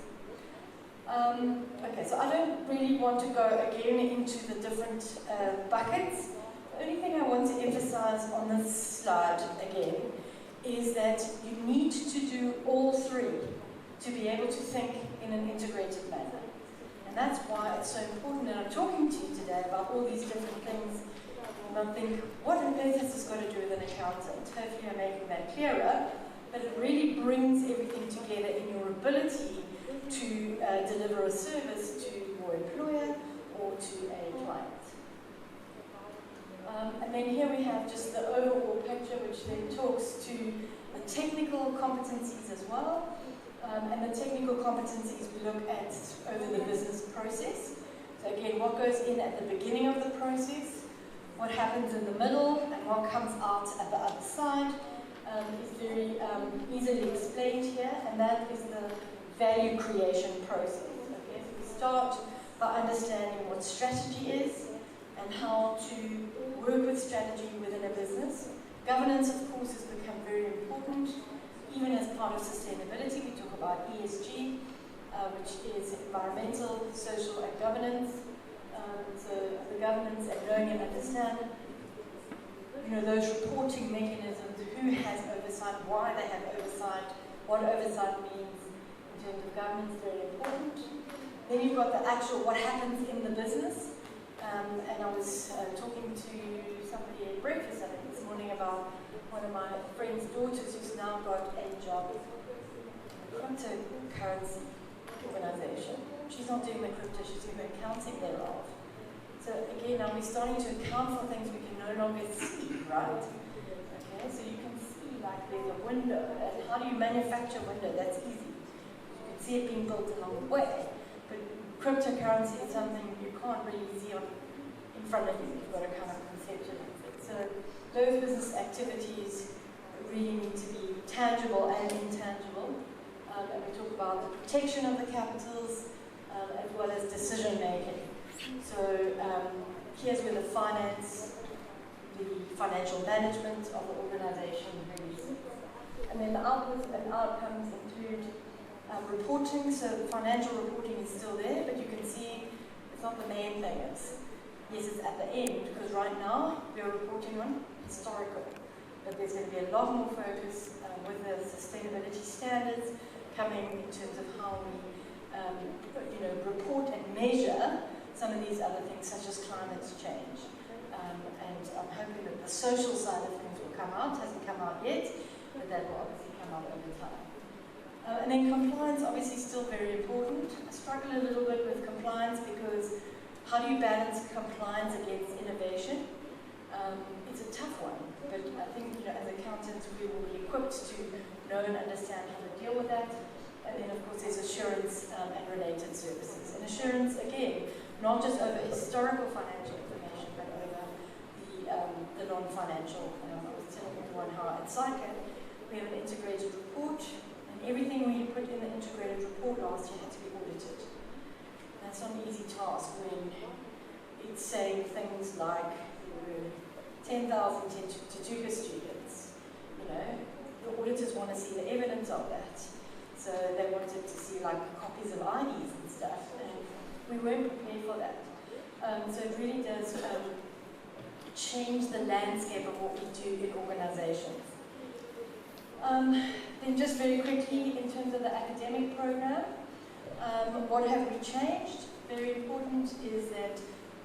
Okay, so I don't really want to go again into the different buckets. The only thing I want to emphasize on this slide again is that you need to do all three to be able to think in an integrated manner. And that's why it's so important that I'm talking to you today about all these different things. You might think, what on earth has this got to do with an accountant? Hopefully I'm making that clearer, but it really brings everything together in your ability to deliver a service to your employer or to a client. And then here we have just the overall picture, which then talks to the technical competencies as well. And the technical competencies we look at over the business process. So again, what goes in at the beginning of the process, what happens in the middle, and what comes out at the other side is very easily explained here, and that is the value creation process. Okay? So we start by understanding what strategy is and how to work with strategy within a business. Governance, of course, has become very important. Even as part of sustainability, we talk about ESG, which is environmental, social, and governance. So the governance and knowing and understand, you know, those reporting mechanisms, who has oversight, why they have oversight, what oversight means in terms of governance, very important. Then you've got the actual what happens in the business. And I was talking to somebody at breakfast, I think, this morning about one of my friend's daughters who's now got a job in a cryptocurrency organization. She's not doing the crypto, she's doing the accounting thereof. So again, now we're starting to account for things we can no longer see, right? Okay, so you can see like there's a window, and how do you manufacture a window? That's easy. You can see it being built along the way. But cryptocurrency is something you can't really see in front of you. You've got to kind of conceptualize it. So those business activities really need to be tangible and intangible. And we talk about the protection of the capitals as well as decision making. So here's where the financial management of the organization really sits. And then the outputs and outcomes include reporting. So financial reporting is still there, but you can see it's not the main thing. Yes, it's at the end, because right now we're reporting on historical. But there's going to be a lot more focus with the sustainability standards coming in terms of how we report and measure some of these other things, such as climate change. And I'm hoping that the social side of things will come out. It hasn't come out yet, but that will obviously come out over time. And then compliance, obviously, still very important. I struggle a little bit with compliance because how do you balance compliance against innovation? It's a tough one, but I think, as accountants, we will be equipped to know and understand how to deal with that. And then, of course, there's assurance and related services. And assurance, again, not just over historical financial information, but over the non-financial. I was telling everyone how at CICA we have an integrated report, and everything we put in the integrated report last year had to be audited. That's not an easy task when it's saying things like 10,000 Tutuka students. The auditors want to see the evidence of that. So they wanted to see copies of IDs and stuff, and we weren't prepared for that. So it really does change the landscape of what we do in organizations. Then just very quickly, in terms of the academic program, what have we changed? Very important is that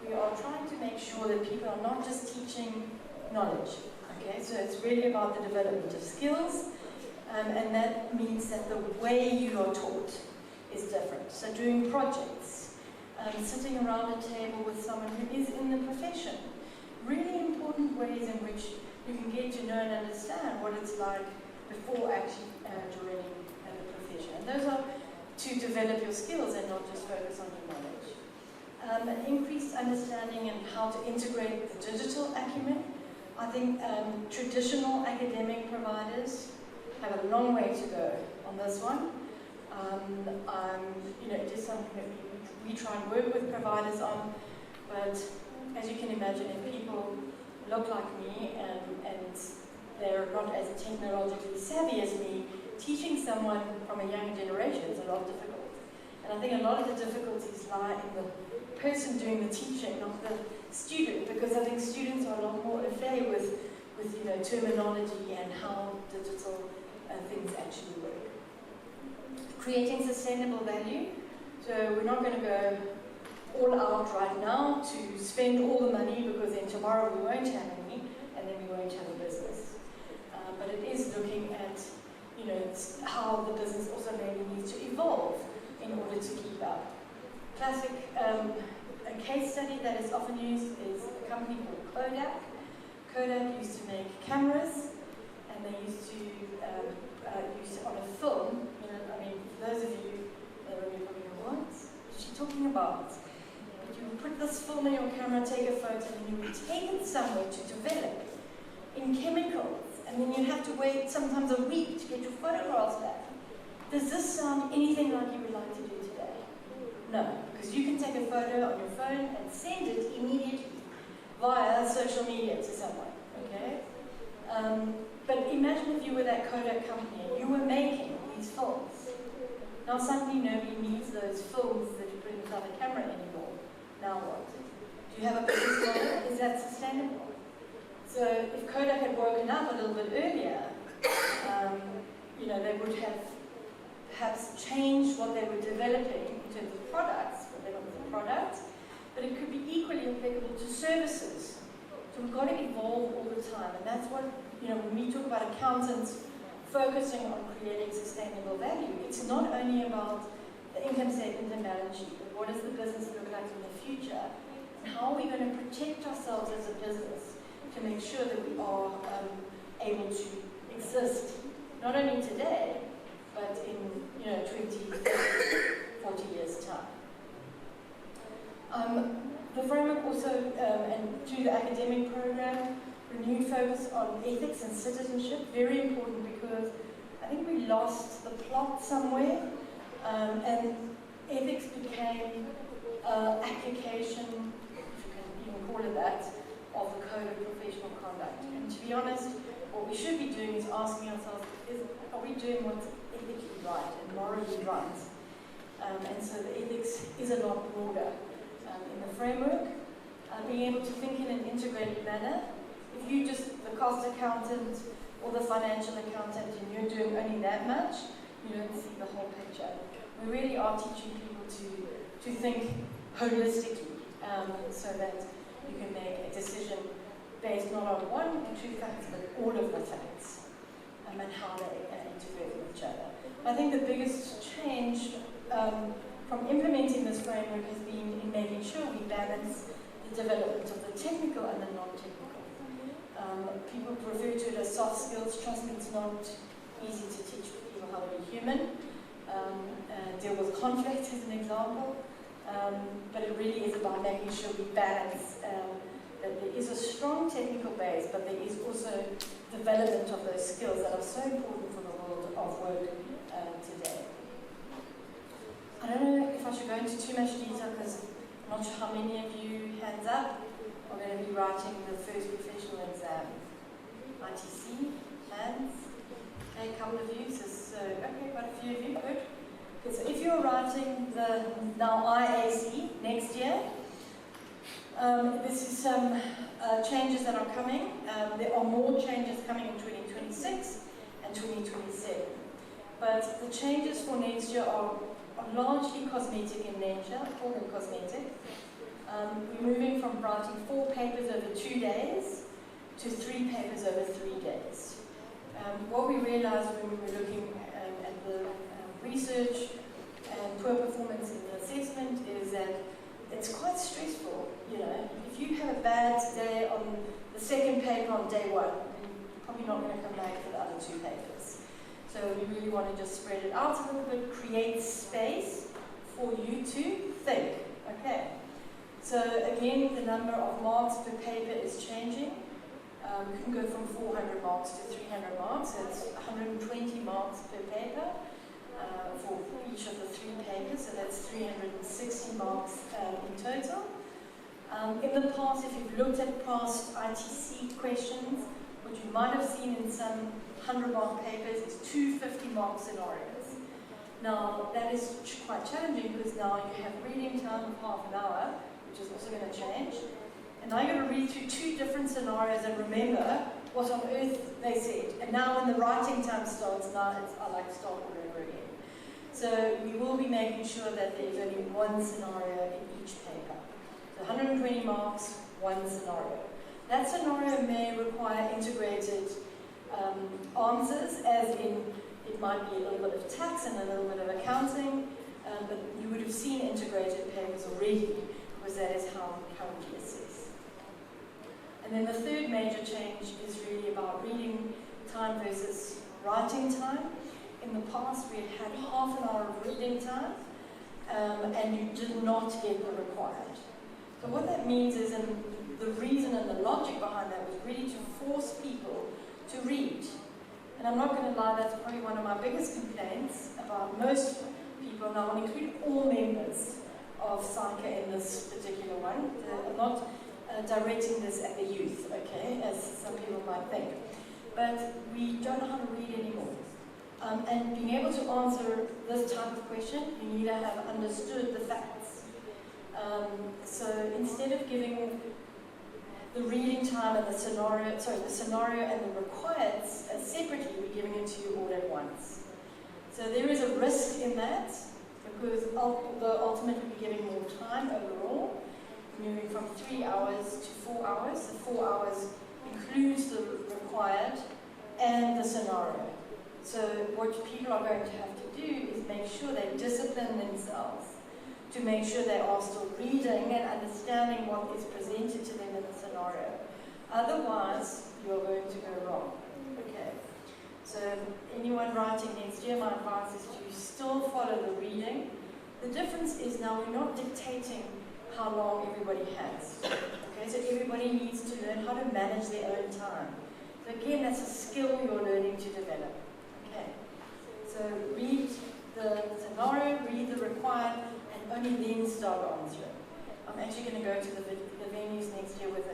we are trying to make sure that people are not just teaching knowledge. Okay, so it's really about the development of skills, and that means that the way you are taught is different. So doing projects, sitting around a table with someone who is in the profession, really important ways in which you can get to know and understand what it's like before actually joining the profession. And those are to develop your skills and not just focus on your knowledge. An increased understanding and how to integrate the digital acumen. I think traditional academic providers have a long way to go on this one. It is something that we try and work with providers on, but as you can imagine, if people look like me and they're not as technologically savvy as me, teaching someone from a younger generation is a lot difficult. And I think a lot of the difficulties lie in the person doing the teaching, not the student, because I think students are a lot more au fait with terminology and how digital things actually work. Creating sustainable value. So we're not going to go all out right now to spend all the money, because then tomorrow we won't have any, and then we won't have a business. But it is looking at how the business also maybe needs to evolve in order to keep up. Classic a case study that is often used is a company called Kodak. Kodak used to make cameras, and they used to use on a film. For those of you that are probably what is she talking about? But you would put this film in your camera, take a photo, and you would take it somewhere to develop in chemicals, and then you'd have to wait sometimes a week to get your photographs back. Does this sound anything like you would like to do today? No, because you can take a photo on your phone and send it immediately via social media to someone, okay? But imagine if you were that Kodak company and you were making these films. Now suddenly nobody needs those films that you put inside a camera anymore. Now what? Do you have a business model? Is that sustainable? So if Kodak had woken up a little bit earlier, they would have perhaps changed what they were developing in terms of products, but they're not the products, but it could be equally applicable to services. So we've got to evolve all the time, and that's what, when we talk about accountants focusing on creating sustainable value, it's not only about the income statement and balance sheet, but what does the business look like in the future, and how are we going to protect ourselves as a business to make sure that we are able to exist, not only today, but in 20, 30, 40 years' time. The framework also, and through the academic program, renewed focus on ethics and citizenship, very important, because I think we lost the plot somewhere, and ethics became application, if you can even call it that, of the Code of Professional Conduct. And to be honest, what we should be doing is asking ourselves, are we doing what's ethically right and morally right? And so the ethics is a lot broader in the framework. Being able to think in an integrated manner. If you just the cost accountant or the financial accountant and you're doing only that much, you don't see the whole picture. We really are teaching people to think holistically, so that you can make a decision based not on one or two facts, but all of the facts, and how they integrate with each other. I think the biggest change from implementing this framework has been in making sure we balance the development of the technical and the non-technical. People refer to it as soft skills. Trust me, it's not easy to teach people how to be human. Deal with conflict is an example. But it really is about making sure we balance that there is a strong technical base, but there is also development of those skills that are so important for the world of work today. I don't know if I should go into too much detail, because I'm not sure how many of you, hands up, are going to be writing the first professional exam. ITC, hands. Okay, a couple of you. So, okay, quite a few of you, good. Okay, so if you're writing the now IAC next year, this is some changes that are coming. There are more changes coming in 2026 and 2027. But the changes for next year are largely cosmetic in nature, all in cosmetic. We're moving from writing 4 papers over 2 days to 3 papers over 3 days. What we realized when we were looking at the research and poor performance in the assessment is that it's quite stressful. If you have a bad day on the second paper on day 1, you're probably not going to come back for the other 2 papers. So we really want to just spread it out a little bit, create space for you to think. Okay. So again, the number of marks per paper is changing. We can go from 400 marks to 300 marks. So it's 120 marks per paper for each of the 3 papers. So that's 360 marks in total. In the past, if you've looked at past ITC questions, what you might have seen in some 100-mark papers is 250-mark scenarios. Now, that is quite challenging because now you have reading time of half an hour, which is also going to change. And now you're going to read through 2 different scenarios and remember what on earth they said. And now when the writing time starts, I like to start all over again. So we will be making sure that there's only 1 scenario in each paper. So 120 marks, 1 scenario. That scenario may require integrated answers, as in it might be a little bit of tax and a little bit of accounting, but you would have seen integrated papers already, because that is how we currently assess. And then the third major change is really about reading time versus writing time. In the past, we had half an hour of reading time, and you did not get the required. So what that means is, and the reason and the logic behind that was really to force people to read. And I'm not going to lie, that's probably one of my biggest complaints about most people, and I want to include all members of SAICA in this particular one. I'm not directing this at the youth, okay, as some people might think. But we don't know how to read anymore. And being able to answer this type of question, you need to have understood the facts. So instead of giving the reading time and the scenario and the required separately, we're giving it to you all at once. So there is a risk in that, because ultimately we're giving more time overall, moving from 3 hours to 4 hours. The 4 hours includes the required and the scenario. So what people are going to have to do is make sure they discipline themselves to make sure they are still reading and understanding what is presented to them in the scenario. Otherwise, you're going to go wrong. Okay. So anyone writing next year, my advice is to still follow the reading. The difference is now we're not dictating how long everybody has. Okay, so everybody needs to learn how to manage their own time. So again, that's a skill you're learning to develop. Okay. So read the scenario, read the required, and only then start answering. I'm actually going to go to the venues next year with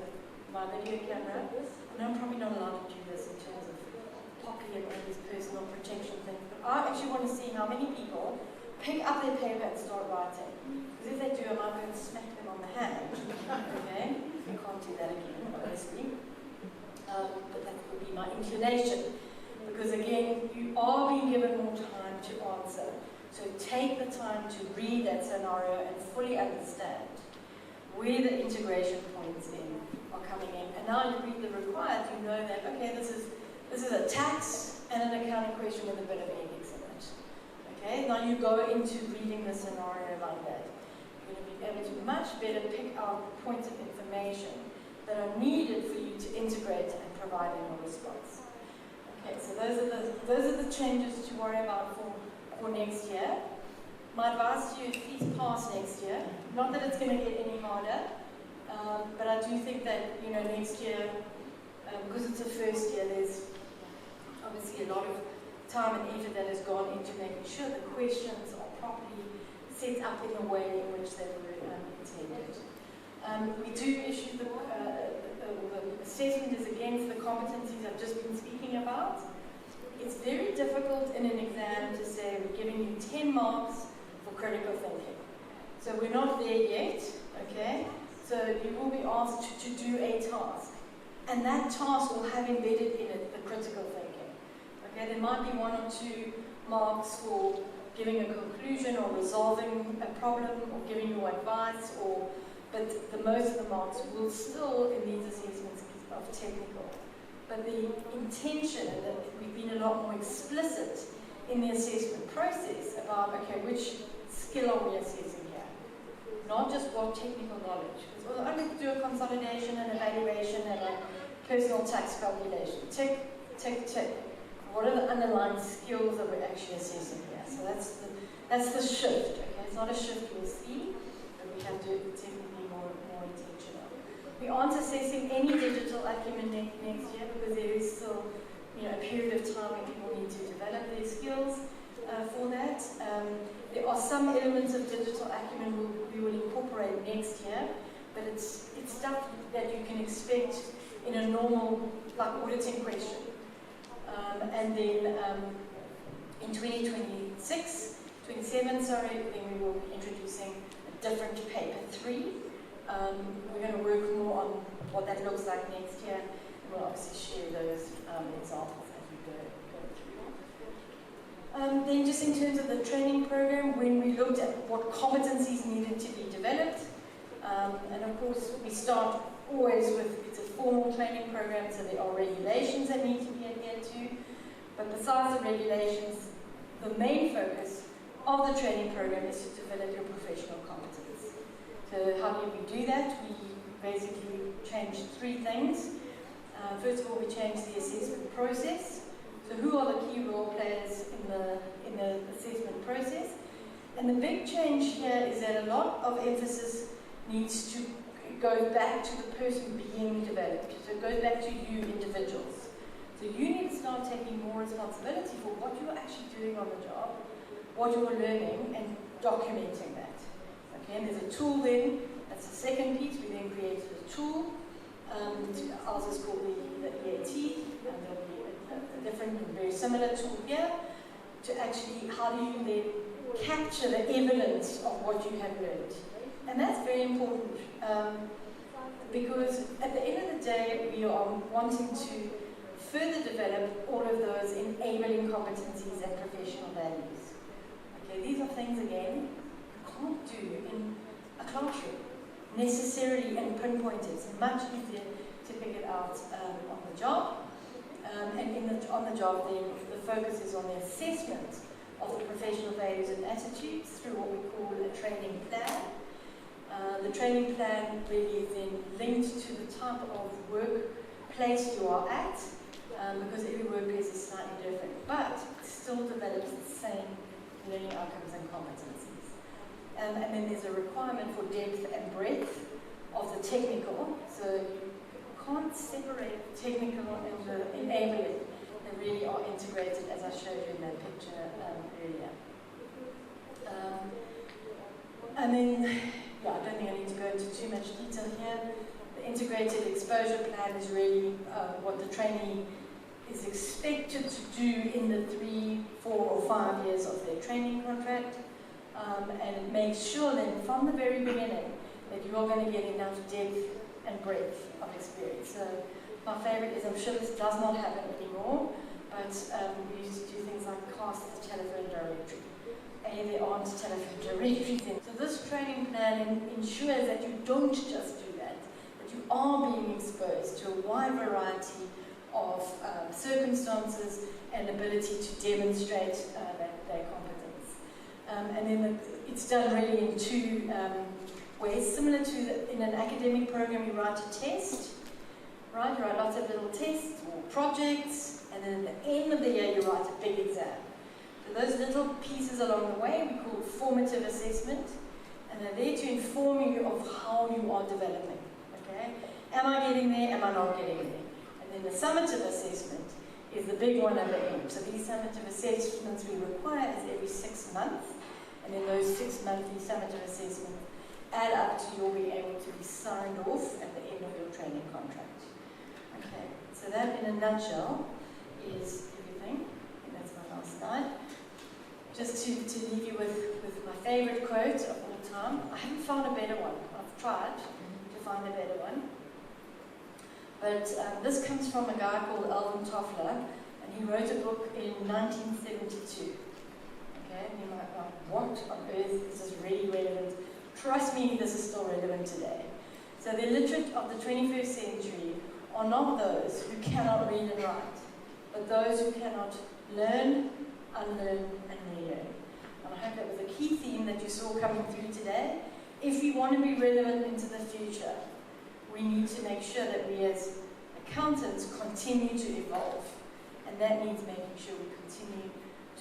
my video camera. And I'm probably not allowed to do this in terms of poppy and all these personal protection things, but I actually want to see how many people pick up their paper and start writing. Because if they do, I might go and smack them on the hand. Okay? I can't do that again, obviously. But that would be my inclination. Because again, you are being given more time to answer. So take the time to read that scenario and fully understand where the integration points are coming in. And now you read the required, you know that, okay, this is a tax and an accounting question with a bit of ethics in it. Okay, now you go into reading the scenario like that. You're going to be able to much better pick out points of information that are needed for you to integrate and provide in your response. Okay, so those are the changes to worry about for next year. My advice to you is please pass next year. Not that it's going to get any harder, but I do think that next year, because it's the first year, there's obviously a lot of time and effort that has gone into making sure the questions are properly set up in the way in which they were intended. We do issue the assessment is against the competencies I've just been speaking about. It's very difficult in an exam to say we're giving you 10 marks for critical thinking. So we're not there yet, okay? So you will be asked to do a task. And that task will have embedded in it the critical thinking. Okay, there might be 1 or 2 marks for giving a conclusion or resolving a problem or giving you advice, but the most of the marks will still, in these assessments, be of technical. But the intention, and that we've been a lot more explicit in the assessment process about, okay, which skill are we assessing here? Not just what technical knowledge. Because we'll only do a consolidation and evaluation and a personal tax calculation. Tick, tick, tick. What are the underlying skills that we're actually assessing here? So that's the shift. Okay, it's not a shift we'll see, but we have to definitely be more intentional. We aren't assessing any digital acumen next year because there is still, a period of time when people need to develop their skills for that. There are some elements of digital acumen we will incorporate next year, but it's stuff that you can expect in a normal, like auditing question. And then in 2026, 27, then we will be introducing a different paper 3. We're going to work more on what that looks like next year. We'll obviously share those examples as we go through. Then just in terms of the training program, when we looked at what competencies needed to be developed, and of course we start always with, it's a formal training program, so there are regulations that need to be adhered to. But besides the regulations, the main focus of the training program is to develop your professional competence. So how do we do that? We basically changed 3 things. First of all, we changed the assessment process. So who are the key role players in the assessment process? And the big change here is that a lot of emphasis needs to go back to the person being developed. So it goes back to you individuals. So you need to start taking more responsibility for what you're actually doing on the job, what you're learning, and documenting that. Okay, and there's a tool then. That's the second piece. We then created a tool. Ours is called the EAT, and there'll be a different and very similar tool here to actually, how do you then capture the evidence of what you have learned? And that's very important because at the end of the day, we are wanting to further develop all of those enabling competencies and professional values. Okay, these are things, again, you can't do in a classroom necessarily and pinpoint it. It's much easier to pick it out on the job. And on the job, then, the focus is on the assessment of the professional values and attitudes through what we call a training plan. The training plan really is then linked to the type of workplace you are at, because every workplace is slightly different, but it still develops the same learning outcomes and competencies. And then there's a requirement for depth and breadth of the technical, so you can't separate the technical and the enabling. They really are integrated, as I showed you in that picture earlier. And then, I don't think I need to go into too much detail here. The integrated exposure plan is really what the trainee is expected to do in the 3, 4, or 5 years of their training contract. And it makes sure that from the very beginning that you are going to get enough depth and breadth of experience. So my favorite is, I'm sure this does not happen anymore, but we used to do things like cast the telephone directory. There aren't telephone directories in. So this training plan ensures that you don't just do that, but you are being exposed to a wide variety of circumstances and ability to demonstrate their competence. And then it's done really in 2 ways. Similar to in an academic program, you write a test, right? You write lots of little tests or projects, and then at the end of the year, you write a big exam. So those little pieces along the way we call formative assessment, and they're there to inform you of how you are developing. Okay? Am I getting there? Am I not getting there? And then the summative assessment is the big one at the end. So these summative assessments we require is every 6 months, and then those 6 monthly summative assessments add up to your being able to be signed off at the end of your training contract. Okay, so that in a nutshell is everything. And that's my last slide. Just to leave you with my favorite quote of all time. I haven't found a better one. I've tried to find a better one. But this comes from a guy called Alvin Toffler, and he wrote a book in 1972. Okay, and you might go, what on earth is this really relevant? Trust me, this is still relevant today. So the illiterate of the 21st century are not those who cannot read and write, but those who cannot learn, unlearn, and relearn. And I hope that was a key theme that you saw coming through today. If we want to be relevant into the future, we need to make sure that we as accountants continue to evolve And that means making sure we continue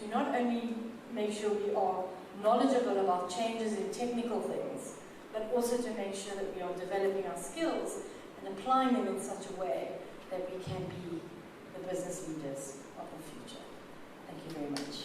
to not only make sure we are knowledgeable about changes in technical things, but also to make sure that we are developing our skills and applying them in such a way that we can be the business leaders of the future. Thank you very much.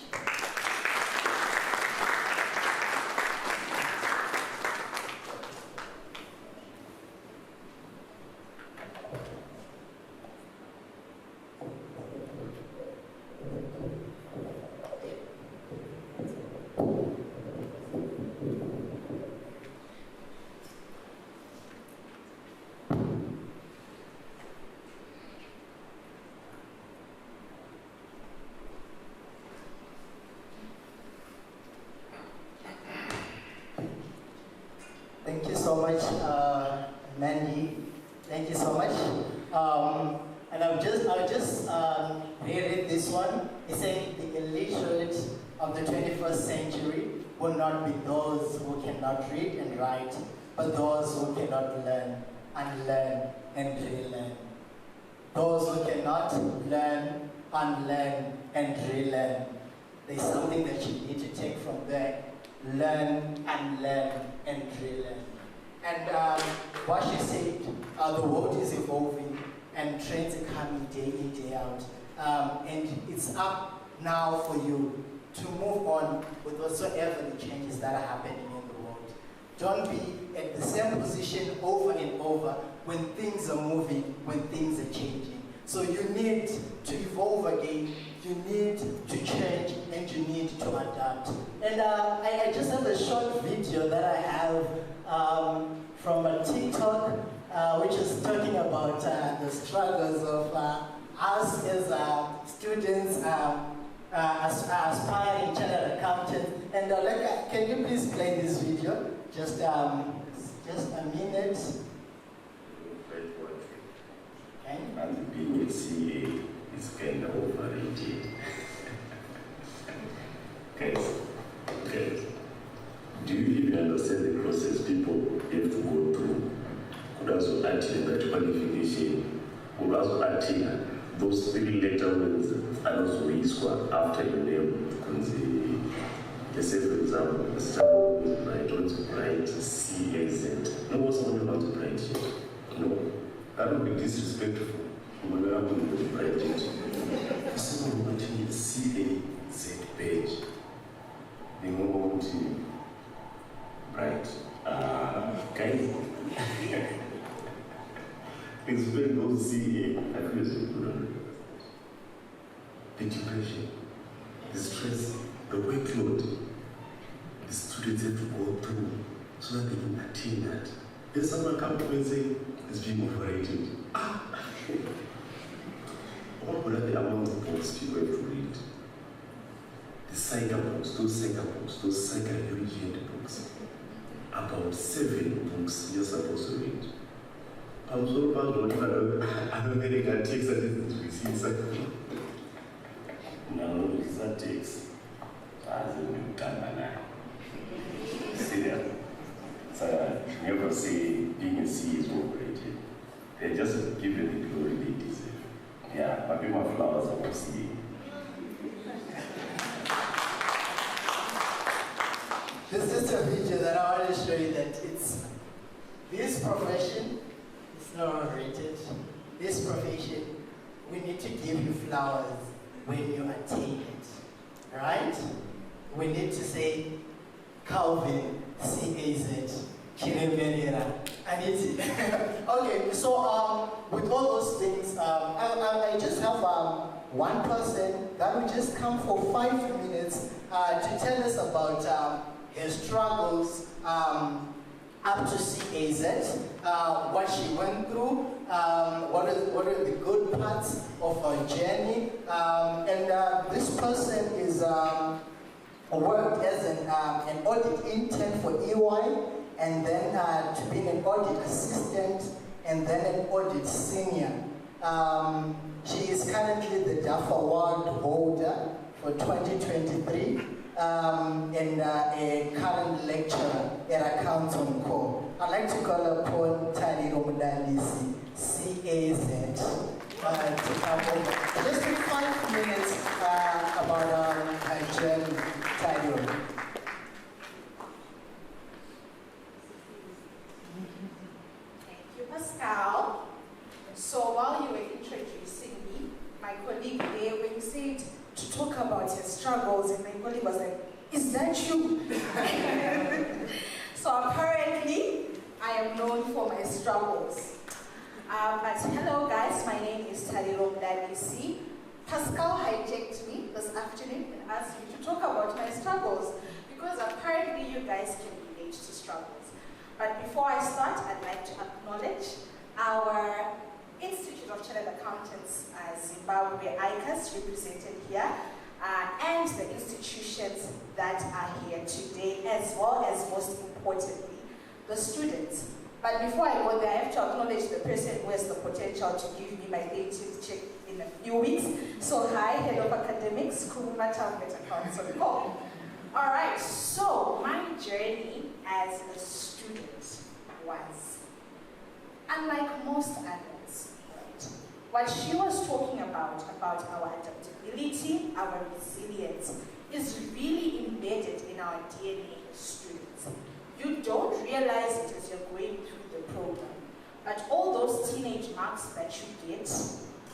Thank you so much, Mandy. Thank you so much. And I'll just reread this one. It's saying the illiterate of the 21st century will not be those who cannot read and write, but those who cannot learn, unlearn, and relearn. Those who cannot learn, unlearn, and relearn. There's something that you need to take from there. Learn, unlearn, and relearn. And what she said, the world is evolving and trends are coming day in, day out. And it's up now for you to move on with whatsoever the changes that are happening in the world. Don't be at the same position over and over when things are moving, when things are changing. So you need to evolve again, you need to change, and you need to adapt. And I just have a short video that I have from a TikTok, which is talking about the struggles of us as students, aspiring chartered accountants. And can you please play this video? Just a minute. Okay. And being a CA is kind of overrated. Guys, do you even understand the process people have to go through? Could also attend that qualification, could also attend those 3 letter words and also square after your name. Let's say, for example, someone wants to write CAZ. No one wants to write it. No, that would be disrespectful. When I'm going to write it, someone wanting CAZ page. They want to write, guys, explain those CA. I feel so good on it. The depression, the stress, the workload, the students have to go through so that they can attain that. Then someone comes to me and say, it's being overrated. What would the amount of books people have to read? The psycho books, those psycho-religion books. About 7 books you're supposed to read. I'm so proud of whatever American takes that is no, it's that takes as a new Tanzania. Serious. So never say being a C is overrated. They just give it the glory they deserve. Yeah, but people have flowers about C. This is just a video that I want to show you that this profession is not overrated. This profession, we need to give you flowers when you attain it, right? We need to say, Calvin, CAZ, Kiremerera. I need to. Okay, so with all those things, I just have one person that will just come for 5 minutes to tell us about his struggles up to CAZ, what she went through, what are the good parts of her journey, and this person is worked as an audit intern for EY, and then to be an audit assistant, and then an audit senior. She is currently the DAF Award holder for 2023, and a current lecturer at Accounts on Core. I'd like to call upon Tani Romudalisi, CAZ, to come over. Just in 5 minutes. Pascal. So while you were introducing me, my colleague there, when you said to talk about your struggles, and my colleague was like, is that you? So apparently, I am known for my struggles. But hello guys, my name is Taliro Mdalisi. Pascal hijacked me this afternoon and asked me to talk about my struggles because apparently you guys can relate to struggles. But before I start, I'd like to acknowledge our Institute of Chartered Accountants, Zimbabwe, ICAS, represented here, and the institutions that are here today, as well as, most importantly, the students. But before I go there, I have to acknowledge the person who has the potential to give me my 18th check in a few weeks. So hi, Head of Academics, Kuruma Talbot Council. All right, so my journey as a student was, unlike most adults, right? What she was talking about our adaptability, our resilience, is really embedded in our DNA as students. You don't realize it as you're going through the program, but all those teenage marks that you get,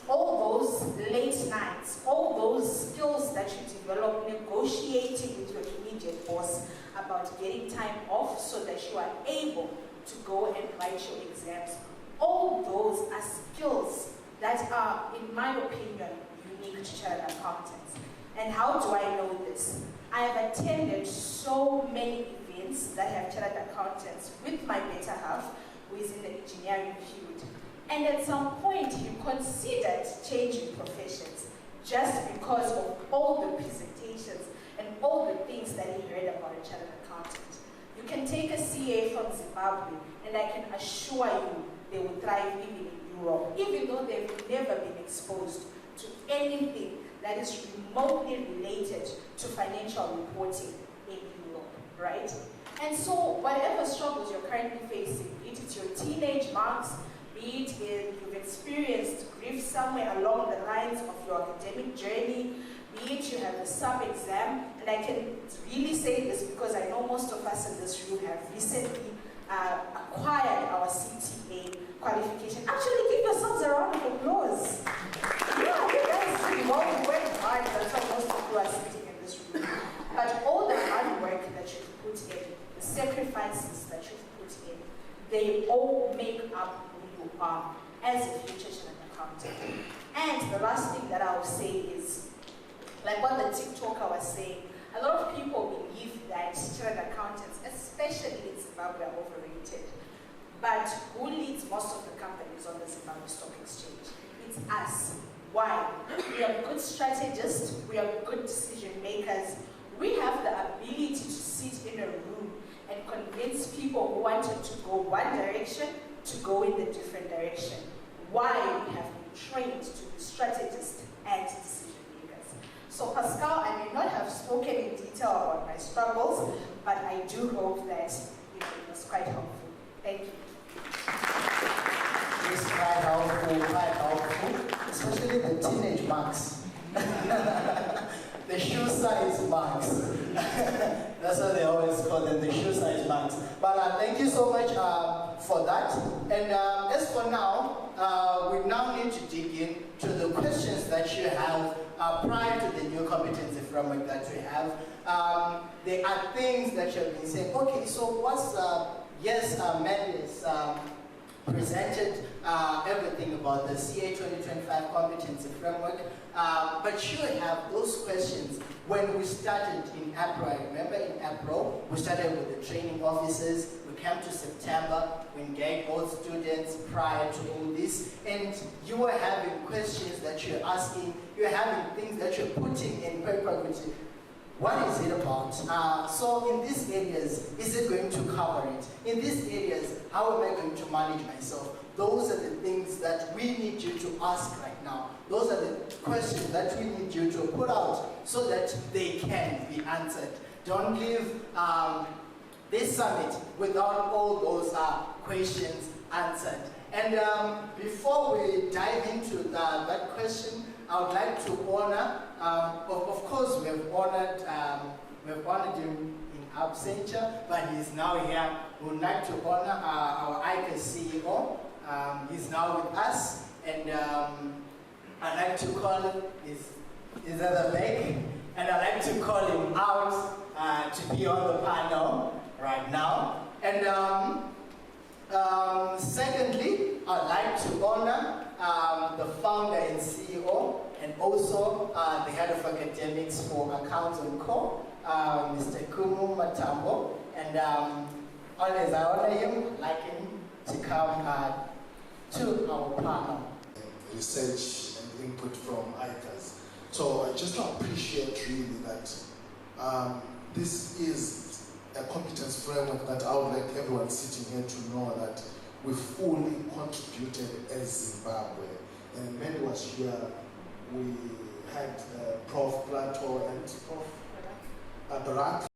all those late nights, all those skills that you develop negotiating with your immediate boss about getting time off so that you are able to go and write your exams, all those are skills that are, in my opinion, unique to chartered accountants. And how do I know this? I have attended so many events that have chartered accountants with my better half, who is in the engineering field. And at some point, he considered changing professions just because of all the presentations and all the things that he heard about a chartered accountant. You can take a CA from Zimbabwe, and I can assure you they will thrive even in Europe, even though they've never been exposed to anything that is remotely related to financial reporting in Europe, right? And so whatever struggles you're currently facing, be it your teenage marks, be it you've experienced grief somewhere along the lines of your academic journey, be it you have a sub-exam, and I can really say this because I know most of us in this room have recently acquired our CTA qualification. Actually, give yourselves a round of applause. Yeah, you guys did well, you worked hard, that's why most of you are sitting in this room. But all the hard work that you've put in, the sacrifices that you've put in, they all make up who you are as a future chartered accountant. And the last thing that I will say is, like what the TikToker was saying, a lot of people believe that chartered accountants, especially in Zimbabwe, are overrated. But who leads most of the companies on the Zimbabwe Stock Exchange? It's us. Why? We are good strategists, we are good decision makers. We have the ability to sit in a room and convince people who wanted to go one direction to go in the different direction. Why? We have been trained to be strategists and decision makers. So Pascal, I may not have spoken in detail about my struggles, but I do hope that it was quite helpful. Thank you. It's quite helpful, especially the teenage marks. The shoe size marks. That's what they always call them, the shoe size marks. But thank you so much for that. And as for now, we now need to dig in to the questions that you have prior to the new competency framework that we have. There are things that you have been saying, okay, so what's, yes, Mandy's presented everything about the CA2025 competency framework, but you have those questions when we started in April. I remember in April, we started with the training officers, we came to September, we engaged all students prior to all this, and you were having questions that you're asking, you're having things that you're putting in paper, which what is it about? So in these areas, is it going to cover it? In these areas, how am I going to manage myself? Those are the things that we need you to ask right now. Those are the questions that we need you to put out so that they can be answered. Don't leave this summit without all those questions answered. And before we dive into that question, I would like to honor, of course, we've honored him in absentia, but he's now here. We would like to honor our ICAS CEO, He's now with us, and I'd like to call his other leg, and I'd like to call him out to be on the panel right now. And secondly, I'd like to honor the founder and CEO, and also the head of academics for Accounts & Co, Mr. Kumu Matambo. And always I honor him, I'd like him to come to our panel. Research and input from ICAS. So I just appreciate really that this is a competence framework that I would like everyone sitting here to know that we fully contributed as Zimbabwe. And when he was here, we had Prof. Plato and Prof. Barak.